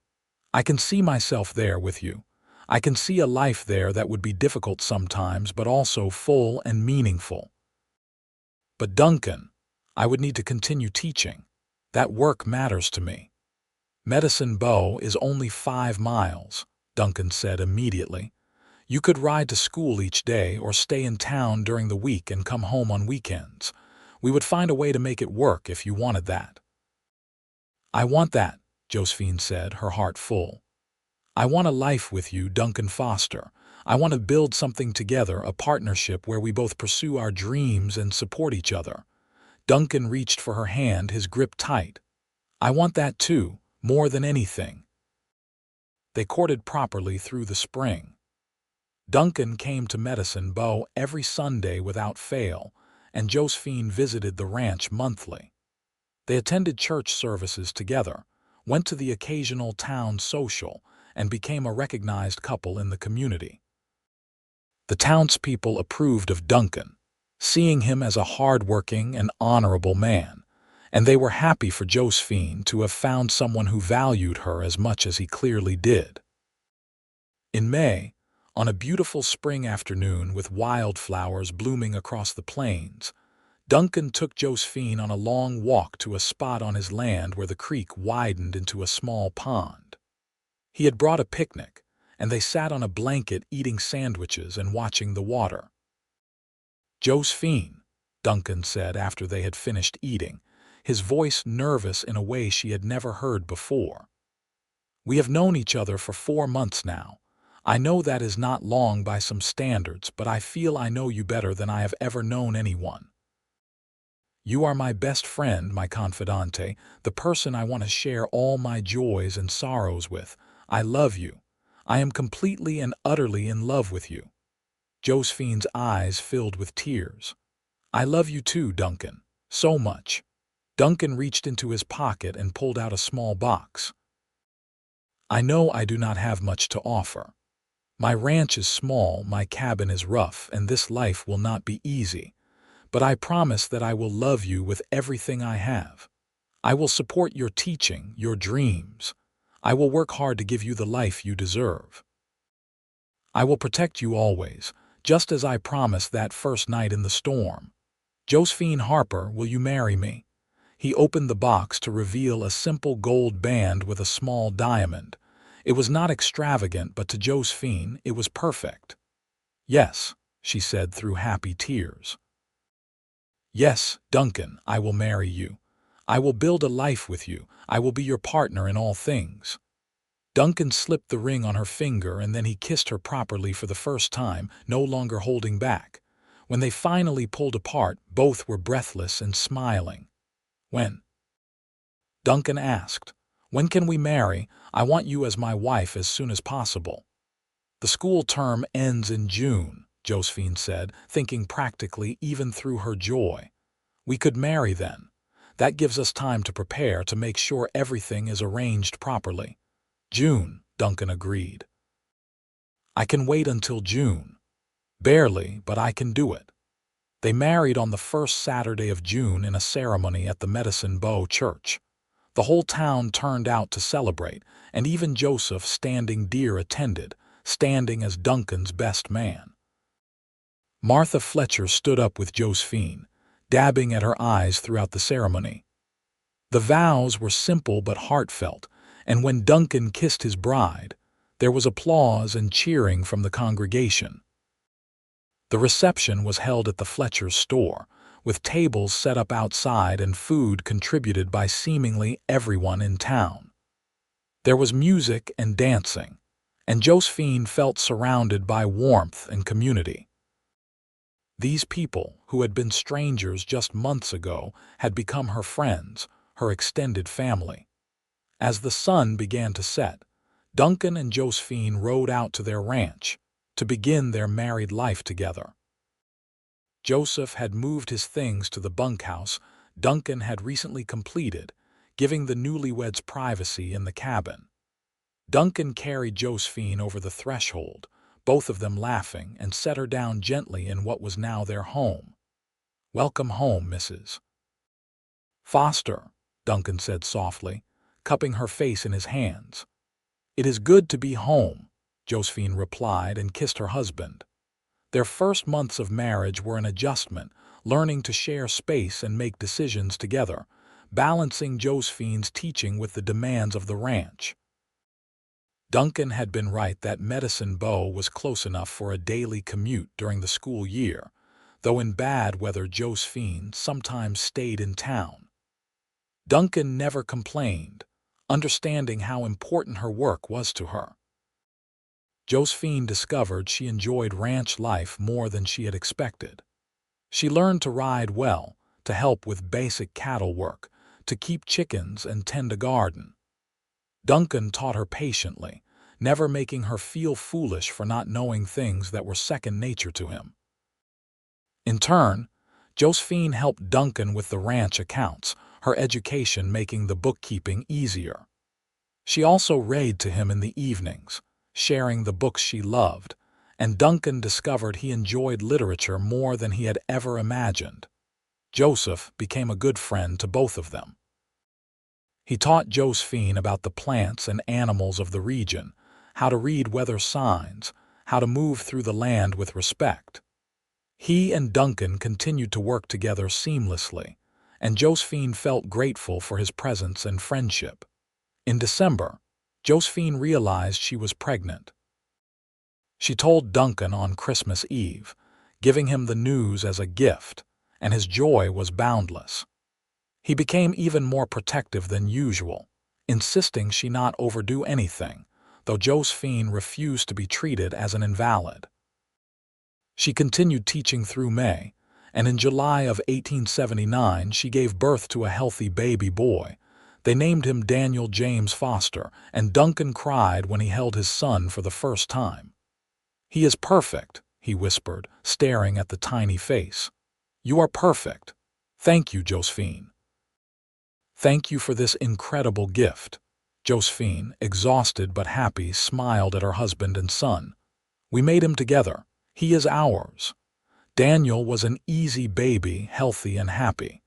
"I can see myself there with you. I can see a life there that would be difficult sometimes, but also full and meaningful." "But Duncan, I would need to continue teaching. That work matters to me." "Medicine Bow is only 5 miles," Duncan said immediately. "You could ride to school each day or stay in town during the week and come home on weekends. We would find a way to make it work if you wanted that." "I want that," Josephine said, her heart full. "I want a life with you, Duncan Foster. I want to build something together, a partnership where we both pursue our dreams and support each other." Duncan reached for her hand, his grip tight. "I want that too, more than anything." They courted properly through the spring. Duncan came to Medicine Bow every Sunday without fail, and Josephine visited the ranch monthly. They attended church services together, went to the occasional town social, and became a recognized couple in the community. The townspeople approved of Duncan, seeing him as a hard-working and honorable man, and they were happy for Josephine to have found someone who valued her as much as he clearly did. In May, on a beautiful spring afternoon with wildflowers blooming across the plains, Duncan took Josephine on a long walk to a spot on his land where the creek widened into a small pond. He had brought a picnic, and they sat on a blanket eating sandwiches and watching the water. "Josephine," Duncan said after they had finished eating, his voice nervous in a way she had never heard before. "We have known each other for 4 months now. I know that is not long by some standards, but I feel I know you better than I have ever known anyone. You are my best friend, my confidante, the person I want to share all my joys and sorrows with. I love you. I am completely and utterly in love with you." Josephine's eyes filled with tears. "I love you too, Duncan. So much." Duncan reached into his pocket and pulled out a small box. "I know I do not have much to offer. My ranch is small, my cabin is rough, and this life will not be easy. But I promise that I will love you with everything I have. I will support your teaching, your dreams. I will work hard to give you the life you deserve. I will protect you always, just as I promised that first night in the storm. Josephine Harper, will you marry me?" He opened the box to reveal a simple gold band with a small diamond. It was not extravagant, but to Josephine it was perfect. "Yes," she said through happy tears. "Yes, Duncan, I will marry you. I will build a life with you. I will be your partner in all things." Duncan slipped the ring on her finger, and then he kissed her properly for the first time, no longer holding back. When they finally pulled apart, both were breathless and smiling. "When?" Duncan asked. "When can we marry? I want you as my wife as soon as possible." "The school term ends in June," Josephine said, thinking practically even through her joy. "We could marry then. That gives us time to prepare, to make sure everything is arranged properly." "June," Duncan agreed. "I can wait until June." "Barely, but I can do it." They married on the first Saturday of June in a ceremony at the Medicine Bow Church. The whole town turned out to celebrate, and even Joseph Standing Deer attended, standing as Duncan's best man. Martha Fletcher stood up with Josephine, dabbing at her eyes throughout the ceremony. The vows were simple but heartfelt, and when Duncan kissed his bride, there was applause and cheering from the congregation. The reception was held at the Fletcher's store, with tables set up outside and food contributed by seemingly everyone in town. There was music and dancing, and Josephine felt surrounded by warmth and community. These people, who had been strangers just months ago, had become her friends, her extended family. As the sun began to set, Duncan and Josephine rode out to their ranch to begin their married life together. Joseph had moved his things to the bunkhouse Duncan had recently completed, giving the newlyweds privacy in the cabin. Duncan carried Josephine over the threshold, both of them laughing, and set her down gently in what was now their home. "Welcome home, Mrs. Foster," Duncan said softly, cupping her face in his hands. "It is good to be home," Josephine replied and kissed her husband. Their first months of marriage were an adjustment, learning to share space and make decisions together, balancing Josephine's teaching with the demands of the ranch. Duncan had been right that Medicine Bow was close enough for a daily commute during the school year, though in bad weather Josephine sometimes stayed in town. Duncan never complained, understanding how important her work was to her. Josephine discovered she enjoyed ranch life more than she had expected. She learned to ride well, to help with basic cattle work, to keep chickens and tend a garden. Duncan taught her patiently, never making her feel foolish for not knowing things that were second nature to him. In turn, Josephine helped Duncan with the ranch accounts, her education making the bookkeeping easier. She also read to him in the evenings, sharing the books she loved, and Duncan discovered he enjoyed literature more than he had ever imagined. Joseph became a good friend to both of them. He taught Josephine about the plants and animals of the region, how to read weather signs, how to move through the land with respect. He and Duncan continued to work together seamlessly, and Josephine felt grateful for his presence and friendship. In December, Josephine realized she was pregnant. She told Duncan on Christmas Eve, giving him the news as a gift, and his joy was boundless. He became even more protective than usual, insisting she not overdo anything, though Josephine refused to be treated as an invalid. She continued teaching through May, and in July of 1879 she gave birth to a healthy baby boy. They named him Daniel James Foster, and Duncan cried when he held his son for the first time. "He is perfect," he whispered, staring at the tiny face. "You are perfect. Thank you, Josephine." "Thank you for this incredible gift." Josephine, exhausted but happy, smiled at her husband and son. "We made him together. He is ours." Daniel was an easy baby, healthy and happy.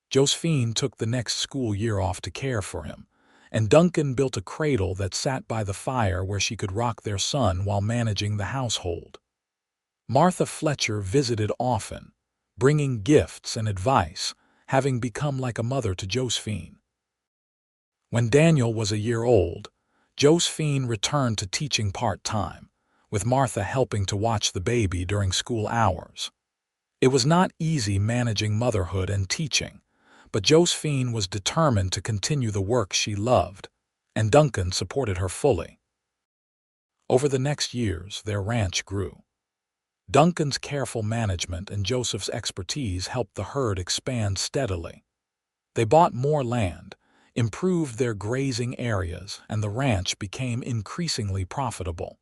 Josephine took the next school year off to care for him, and Duncan built a cradle that sat by the fire where she could rock their son while managing the household. Martha Fletcher visited often, bringing gifts and advice, having become like a mother to Josephine. When Daniel was a year old, Josephine returned to teaching part-time, with Martha helping to watch the baby during school hours. It was not easy managing motherhood and teaching, but Josephine was determined to continue the work she loved, and Duncan supported her fully. Over the next years, their ranch grew. Duncan's careful management and Joseph's expertise helped the herd expand steadily. They bought more land, improved their grazing areas, and the ranch became increasingly profitable.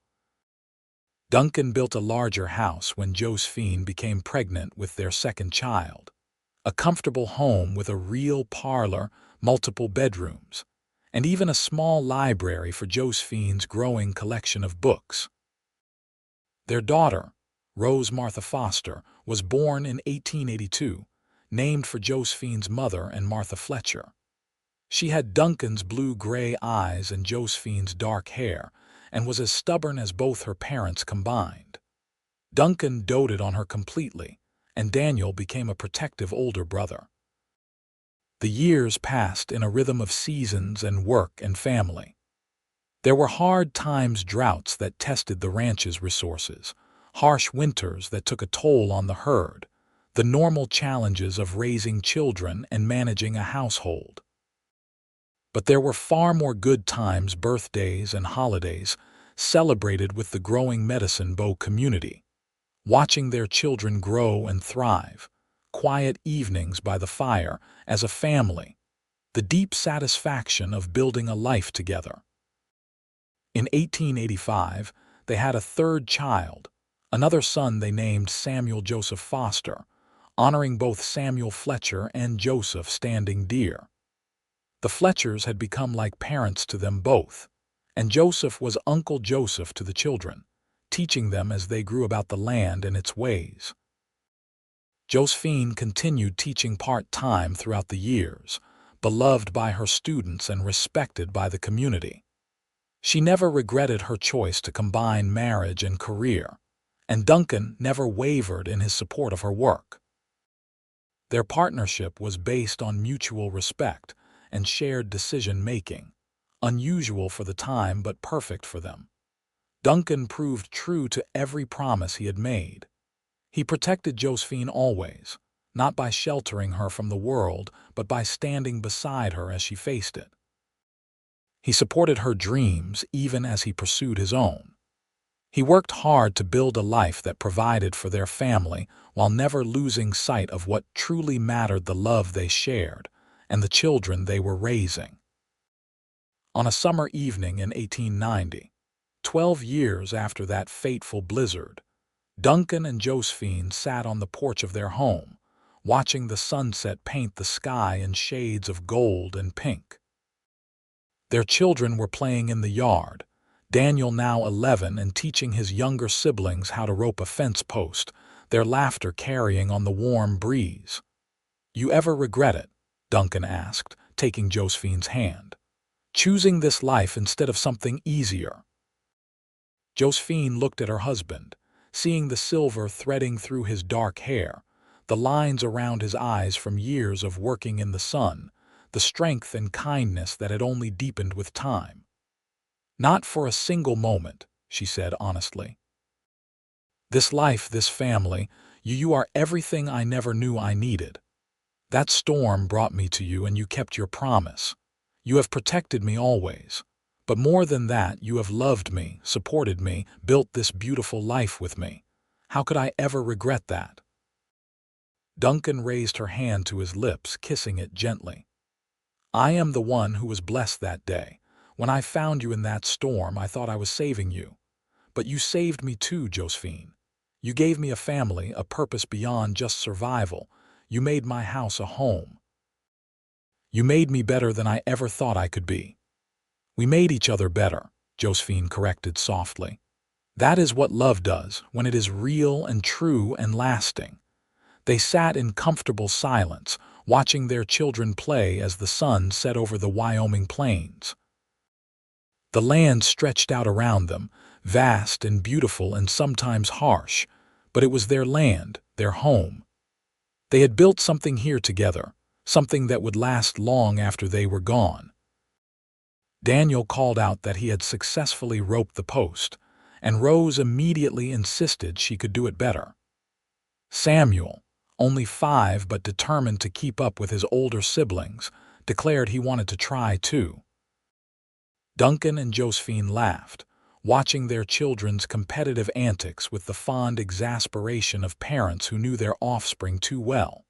Duncan built a larger house when Josephine became pregnant with their second child. A comfortable home with a real parlor, multiple bedrooms, and even a small library for Josephine's growing collection of books. Their daughter, Rose Martha Foster, was born in 1882, named for Josephine's mother and Martha Fletcher. She had Duncan's blue-gray eyes and Josephine's dark hair, and was as stubborn as both her parents combined. Duncan doted on her completely, and Daniel became a protective older brother. The years passed in a rhythm of seasons and work and family. There were hard times, droughts that tested the ranch's resources, harsh winters that took a toll on the herd, the normal challenges of raising children and managing a household. But there were far more good times, birthdays and holidays, celebrated with the growing Medicine Bow community, watching their children grow and thrive, quiet evenings by the fire as a family, the deep satisfaction of building a life together. In 1885, they had a third child, another son they named Samuel Joseph Foster, honoring both Samuel Fletcher and Joseph Standing Deer. The Fletchers had become like parents to them both, and Joseph was Uncle Joseph to the children, teaching them as they grew about the land and its ways. Josephine continued teaching part-time throughout the years, beloved by her students and respected by the community. She never regretted her choice to combine marriage and career, and Duncan never wavered in his support of her work. Their partnership was based on mutual respect and shared decision-making, unusual for the time but perfect for them. Duncan proved true to every promise he had made. He protected Josephine always, not by sheltering her from the world, but by standing beside her as she faced it. He supported her dreams even as he pursued his own. He worked hard to build a life that provided for their family while never losing sight of what truly mattered: the love they shared and the children they were raising. On a summer evening in 1890, 12 years after that fateful blizzard, Duncan and Josephine sat on the porch of their home, watching the sunset paint the sky in shades of gold and pink. Their children were playing in the yard, Daniel, now 11, and teaching his younger siblings how to rope a fence post, their laughter carrying on the warm breeze. "You ever regret it?" Duncan asked, taking Josephine's hand. "Choosing this life instead of something easier?" Josephine looked at her husband, seeing the silver threading through his dark hair, the lines around his eyes from years of working in the sun, the strength and kindness that had only deepened with time. "Not for a single moment," she said honestly. "This life, this family, you are everything I never knew I needed. That storm brought me to you and you kept your promise. You have protected me always. But more than that, you have loved me, supported me, built this beautiful life with me. How could I ever regret that?" Duncan raised her hand to his lips, kissing it gently. "I am the one who was blessed that day. When I found you in that storm, I thought I was saving you. But you saved me too, Josephine. You gave me a family, a purpose beyond just survival. You made my house a home. You made me better than I ever thought I could be." "We made each other better," Josephine corrected softly. "That is what love does, when it is real and true and lasting." They sat in comfortable silence, watching their children play as the sun set over the Wyoming plains. The land stretched out around them, vast and beautiful and sometimes harsh, but it was their land, their home. They had built something here together, something that would last long after they were gone. Daniel called out that he had successfully roped the post, and Rose immediately insisted she could do it better. Samuel, only 5 but determined to keep up with his older siblings, declared he wanted to try too. Duncan and Josephine laughed, watching their children's competitive antics with the fond exasperation of parents who knew their offspring too well.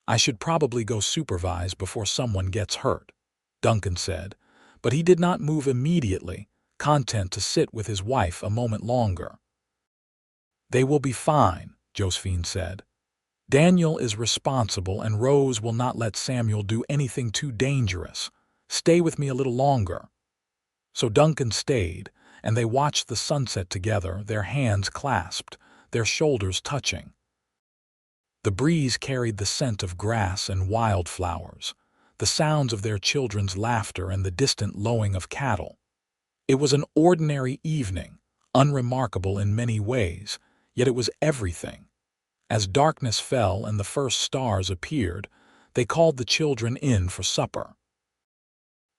"I should probably go supervise before someone gets hurt," Duncan said, but he did not move immediately, content to sit with his wife a moment longer. "They will be fine," Josephine said. "Daniel is responsible and Rose will not let Samuel do anything too dangerous. Stay with me a little longer." So Duncan stayed, and they watched the sunset together, their hands clasped, their shoulders touching. The breeze carried the scent of grass and wildflowers, the sounds of their children's laughter and the distant lowing of cattle. It was an ordinary evening, unremarkable in many ways, yet it was everything. As darkness fell and the first stars appeared, they called the children in for supper.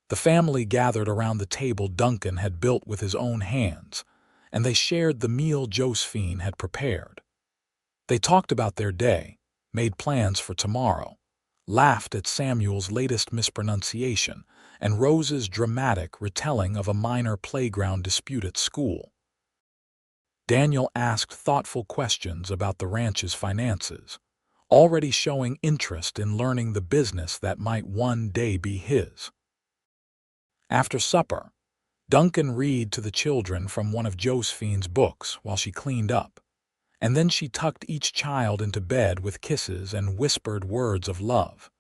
The family gathered around the table Duncan had built with his own hands, and they shared the meal Josephine had prepared. They talked about their day, made plans for tomorrow, laughed at Samuel's latest mispronunciation and Rose's dramatic retelling of a minor playground dispute at school. Daniel asked thoughtful questions about the ranch's finances, already showing interest in learning the business that might one day be his. After supper, Duncan read to the children from one of Josephine's books while she cleaned up, and then she tucked each child into bed with kisses and whispered words of love.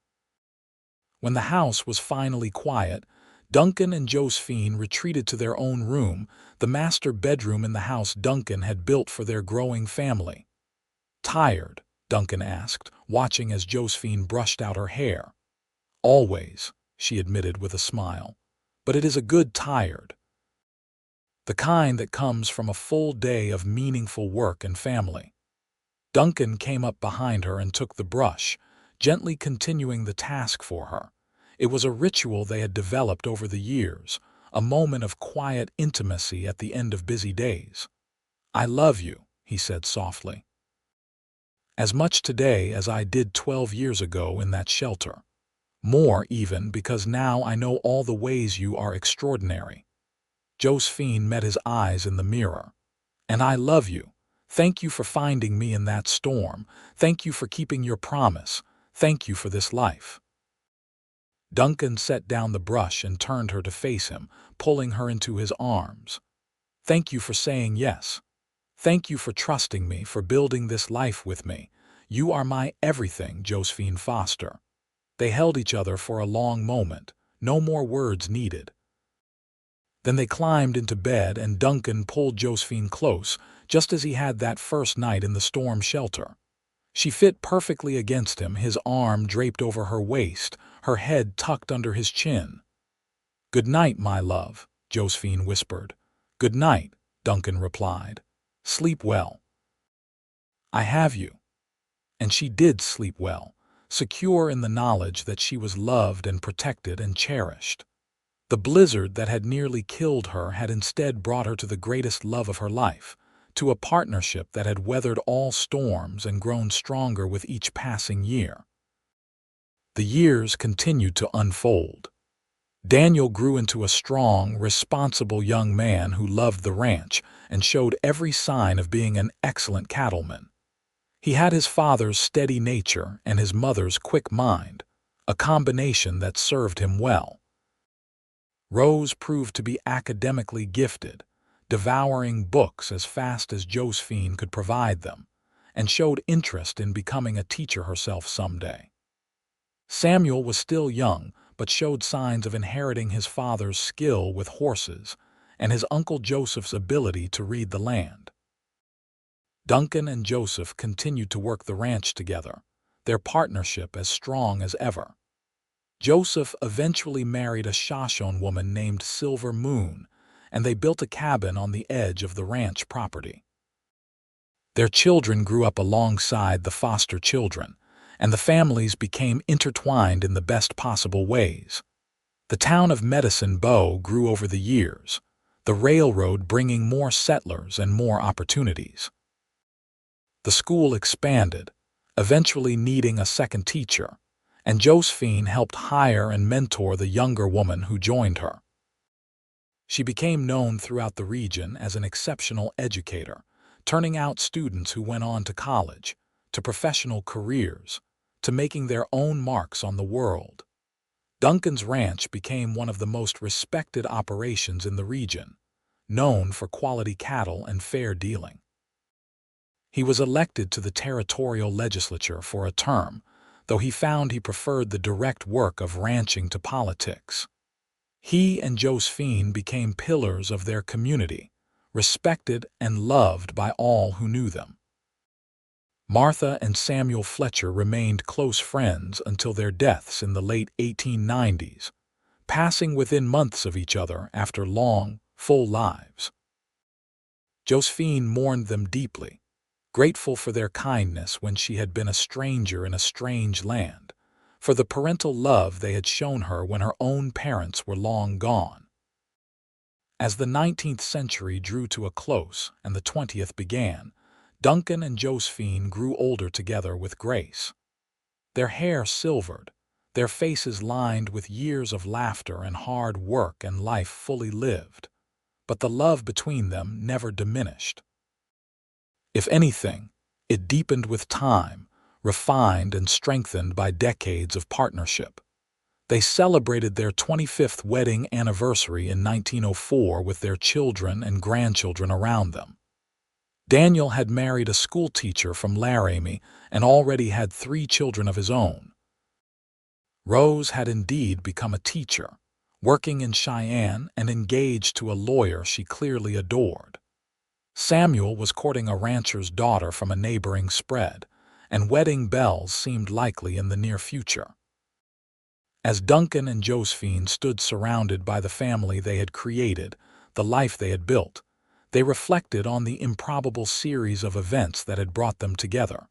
When the house was finally quiet, Duncan and Josephine retreated to their own room, the master bedroom in the house Duncan had built for their growing family. "Tired?" Duncan asked, watching as Josephine brushed out her hair. "Always," she admitted with a smile. "But it is a good tired. The kind that comes from a full day of meaningful work and family." Duncan came up behind her and took the brush, gently continuing the task for her. It was a ritual they had developed over the years, a moment of quiet intimacy at the end of busy days. "I love you," he said softly. "As much today as I did 12 years ago in that shelter. More even, because now I know all the ways you are extraordinary." Josephine met his eyes in the mirror. "And I love you. Thank you for finding me in that storm. Thank you for keeping your promise. Thank you for this life." Duncan set down the brush and turned her to face him, pulling her into his arms. "Thank you for saying yes. Thank you for trusting me, for building this life with me. You are my everything, Josephine Foster." They held each other for a long moment, no more words needed. Then they climbed into bed and Duncan pulled Josephine close, just as he had that first night in the storm shelter. She fit perfectly against him, his arm draped over her waist, her head tucked under his chin. "Good night, my love," Josephine whispered. "Good night," Duncan replied. "Sleep well." "I have you." And she did sleep well, secure in the knowledge that she was loved and protected and cherished. The blizzard that had nearly killed her had instead brought her to the greatest love of her life, to a partnership that had weathered all storms and grown stronger with each passing year. The years continued to unfold. Daniel grew into a strong, responsible young man who loved the ranch and showed every sign of being an excellent cattleman. He had his father's steady nature and his mother's quick mind, a combination that served him well. Rose proved to be academically gifted, devouring books as fast as Josephine could provide them, and showed interest in becoming a teacher herself someday. Samuel was still young, but showed signs of inheriting his father's skill with horses and his Uncle Joseph's ability to read the land. Duncan and Joseph continued to work the ranch together, their partnership as strong as ever. Joseph eventually married a Shoshone woman named Silver Moon, and they built a cabin on the edge of the ranch property. Their children grew up alongside the foster children, and the families became intertwined in the best possible ways. The town of Medicine Bow grew over the years, the railroad bringing more settlers and more opportunities. The school expanded, eventually needing a second teacher, and Josephine helped hire and mentor the younger woman who joined her. She became known throughout the region as an exceptional educator, turning out students who went on to college, to professional careers, to making their own marks on the world. Duncan's ranch became one of the most respected operations in the region, known for quality cattle and fair dealing. He was elected to the territorial legislature for a term, though he found he preferred the direct work of ranching to politics. He and Josephine became pillars of their community, respected and loved by all who knew them. Martha and Samuel Fletcher remained close friends until their deaths in the late 1890s, passing within months of each other after long, full lives. Josephine mourned them deeply, grateful for their kindness when she had been a stranger in a strange land, for the parental love they had shown her when her own parents were long gone. As the 19th century drew to a close and the 20th began, Duncan and Josephine grew older together with grace. Their hair silvered, their faces lined with years of laughter and hard work and life fully lived, but the love between them never diminished. If anything, it deepened with time, refined and strengthened by decades of partnership. They celebrated their 25th wedding anniversary in 1904 with their children and grandchildren around them. Daniel had married a schoolteacher from Laramie and already had 3 children of his own. Rose had indeed become a teacher, working in Cheyenne and engaged to a lawyer she clearly adored. Samuel was courting a rancher's daughter from a neighboring spread, and wedding bells seemed likely in the near future. As Duncan and Josephine stood surrounded by the family they had created, the life they had built, they reflected on the improbable series of events that had brought them together.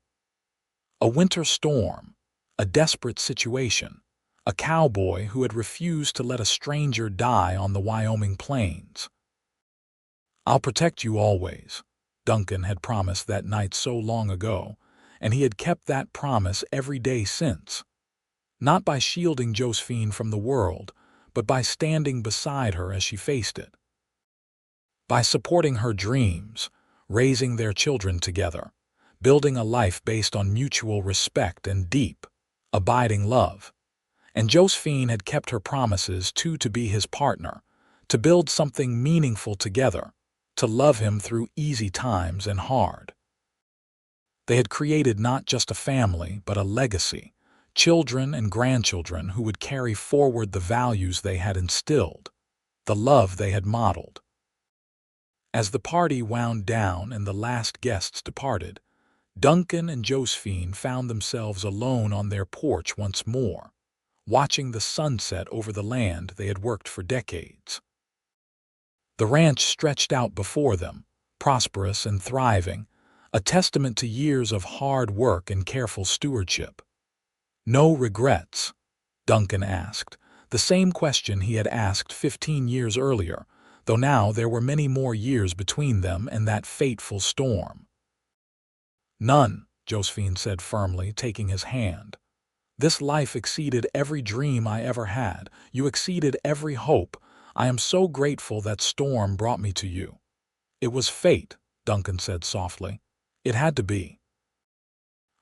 A winter storm, a desperate situation, a cowboy who had refused to let a stranger die on the Wyoming plains. "I'll protect you always," Duncan had promised that night so long ago, and he had kept that promise every day since. Not by shielding Josephine from the world, but by standing beside her as she faced it. By supporting her dreams, raising their children together, building a life based on mutual respect and deep, abiding love. And Josephine had kept her promises too, to be his partner, to build something meaningful together, to love him through easy times and hard. They had created not just a family, but a legacy, children and grandchildren who would carry forward the values they had instilled, the love they had modeled. As the party wound down and the last guests departed, Duncan and Josephine found themselves alone on their porch once more, watching the sunset over the land they had worked for decades. The ranch stretched out before them, prosperous and thriving, a testament to years of hard work and careful stewardship. "No regrets?" Duncan asked, the same question he had asked 15 years earlier, though now there were many more years between them and that fateful storm. "None," Josephine said firmly, taking his hand. "This life exceeded every dream I ever had. You exceeded every hope. I am so grateful that storm brought me to you." "It was fate," Duncan said softly. "It had to be."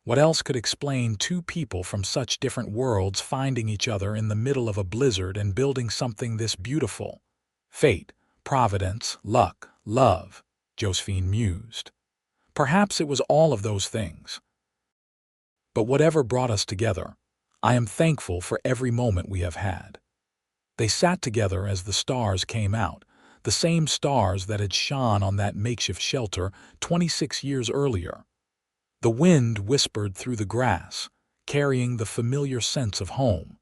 What else could explain 2 people from such different worlds finding each other in the middle of a blizzard and building something this beautiful? Fate, providence, luck, love, Josephine mused. Perhaps it was all of those things. But whatever brought us together, I am thankful for every moment we have had. They sat together as the stars came out, the same stars that had shone on that makeshift shelter 26 years earlier. The wind whispered through the grass, carrying the familiar sense of home.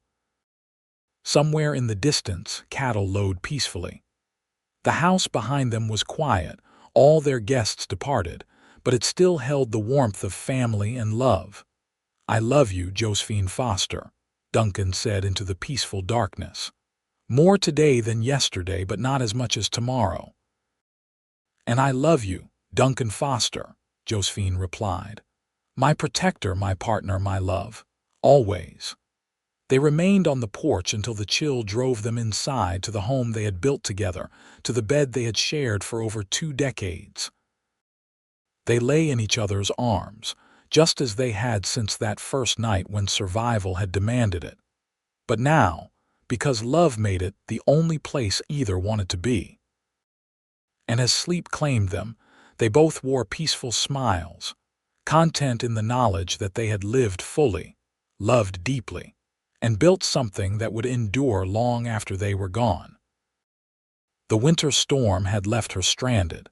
Somewhere in the distance, cattle lowed peacefully. The house behind them was quiet, all their guests departed, but it still held the warmth of family and love. "I love you, Josephine Foster," Duncan said into the peaceful darkness. "More today than yesterday, but not as much as tomorrow." "And I love you, Duncan Foster," Josephine replied. "My protector, my partner, my love. Always." They remained on the porch until the chill drove them inside to the home they had built together, to the bed they had shared for over 2 decades. They lay in each other's arms, just as they had since that first night when survival had demanded it. But now, because love made it the only place either wanted to be. And as sleep claimed them, they both wore peaceful smiles, content in the knowledge that they had lived fully, loved deeply, and built something that would endure long after they were gone. The winter storm had left her stranded.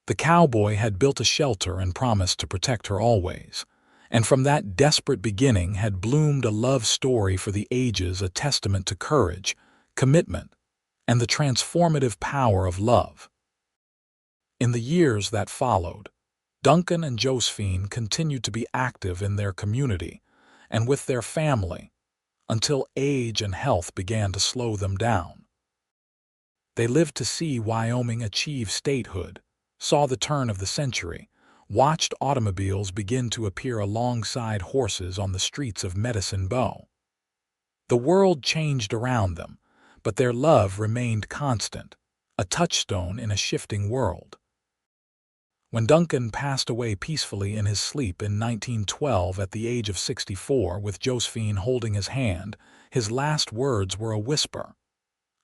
The cowboy had built a shelter and promised to protect her always, and from that desperate beginning had bloomed a love story for the ages, a testament to courage, commitment, and the transformative power of love. In the years that followed, Duncan and Josephine continued to be active in their community and with their family until age and health began to slow them down. They lived to see Wyoming achieve statehood, saw the turn of the century, watched automobiles begin to appear alongside horses on the streets of Medicine Bow. The world changed around them, but their love remained constant, a touchstone in a shifting world. When Duncan passed away peacefully in his sleep in 1912 at the age of 64 with Josephine holding his hand, his last words were a whisper.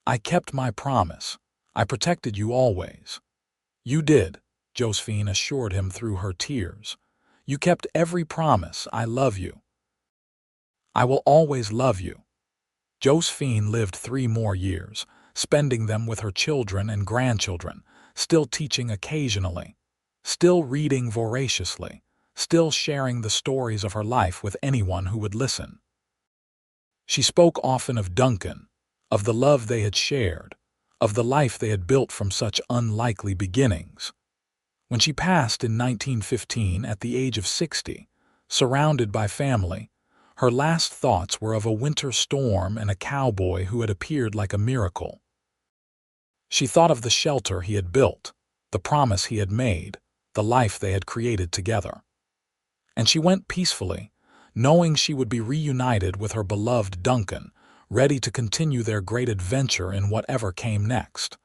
"I kept my promise. I protected you always." "You did," Josephine assured him through her tears. "You kept every promise. I love you. I will always love you." Josephine lived 3 more years, spending them with her children and grandchildren, still teaching occasionally, still reading voraciously, still sharing the stories of her life with anyone who would listen. She spoke often of Duncan, of the love they had shared, of the life they had built from such unlikely beginnings. When she passed in 1915 at the age of 60, surrounded by family, her last thoughts were of a winter storm and a cowboy who had appeared like a miracle. She thought of the shelter he had built, the promise he had made, the life they had created together. And she went peacefully, knowing she would be reunited with her beloved Duncan, ready to continue their great adventure in whatever came next.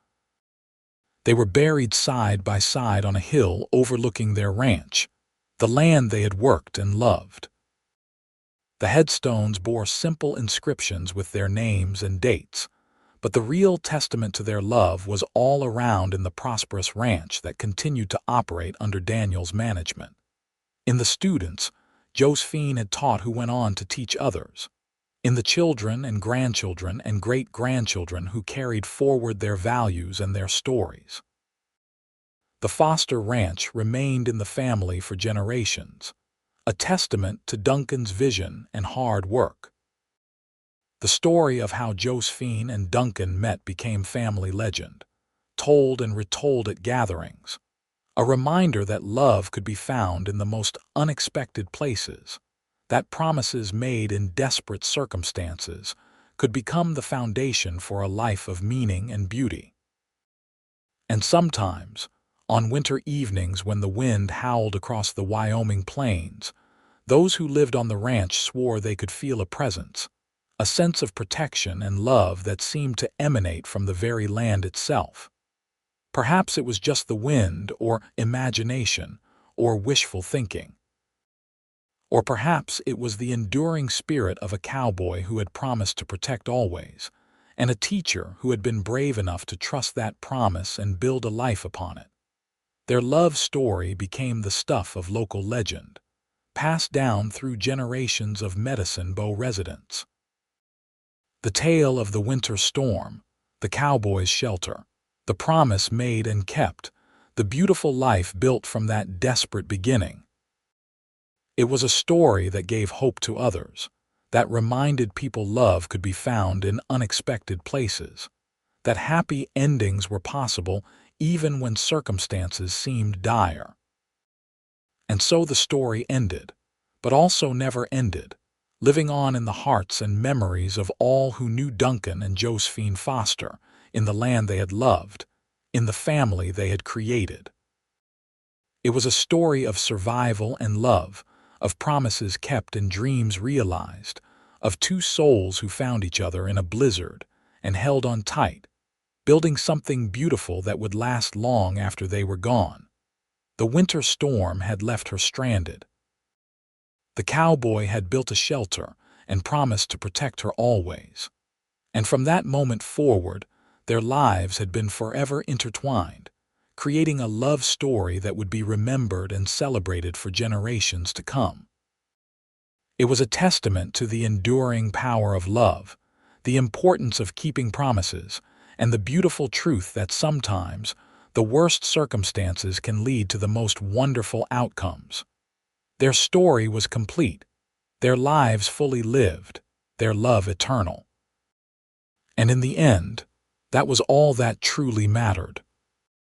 They were buried side by side on a hill overlooking their ranch, the land they had worked and loved. The headstones bore simple inscriptions with their names and dates, but the real testament to their love was all around in the prosperous ranch that continued to operate under Daniel's management. In the students, Josephine had taught who went on to teach others. In the children and grandchildren and great-grandchildren who carried forward their values and their stories. The Foster Ranch remained in the family for generations, a testament to Duncan's vision and hard work. The story of how Josephine and Duncan met became family legend, told and retold at gatherings, a reminder that love could be found in the most unexpected places, that promises made in desperate circumstances could become the foundation for a life of meaning and beauty. And sometimes, on winter evenings when the wind howled across the Wyoming plains, those who lived on the ranch swore they could feel a presence, a sense of protection and love that seemed to emanate from the very land itself. Perhaps it was just the wind, or imagination, or wishful thinking. Or perhaps it was the enduring spirit of a cowboy who had promised to protect always, and a teacher who had been brave enough to trust that promise and build a life upon it. Their love story became the stuff of local legend, passed down through generations of Medicine Bow residents. The tale of the winter storm, the cowboy's shelter, the promise made and kept, the beautiful life built from that desperate beginning. It was a story that gave hope to others, that reminded people love could be found in unexpected places, that happy endings were possible even when circumstances seemed dire. And so the story ended, but also never ended, living on in the hearts and memories of all who knew Duncan and Josephine Foster, in the land they had loved, in the family they had created. It was a story of survival and love, of promises kept and dreams realized, of two souls who found each other in a blizzard and held on tight, building something beautiful that would last long after they were gone. The winter storm had left her stranded. The cowboy had built a shelter and promised to protect her always. And from that moment forward, their lives had been forever intertwined, creating a love story that would be remembered and celebrated for generations to come. It was a testament to the enduring power of love, the importance of keeping promises, and the beautiful truth that sometimes the worst circumstances can lead to the most wonderful outcomes. Their story was complete, their lives fully lived, their love eternal. And in the end, that was all that truly mattered.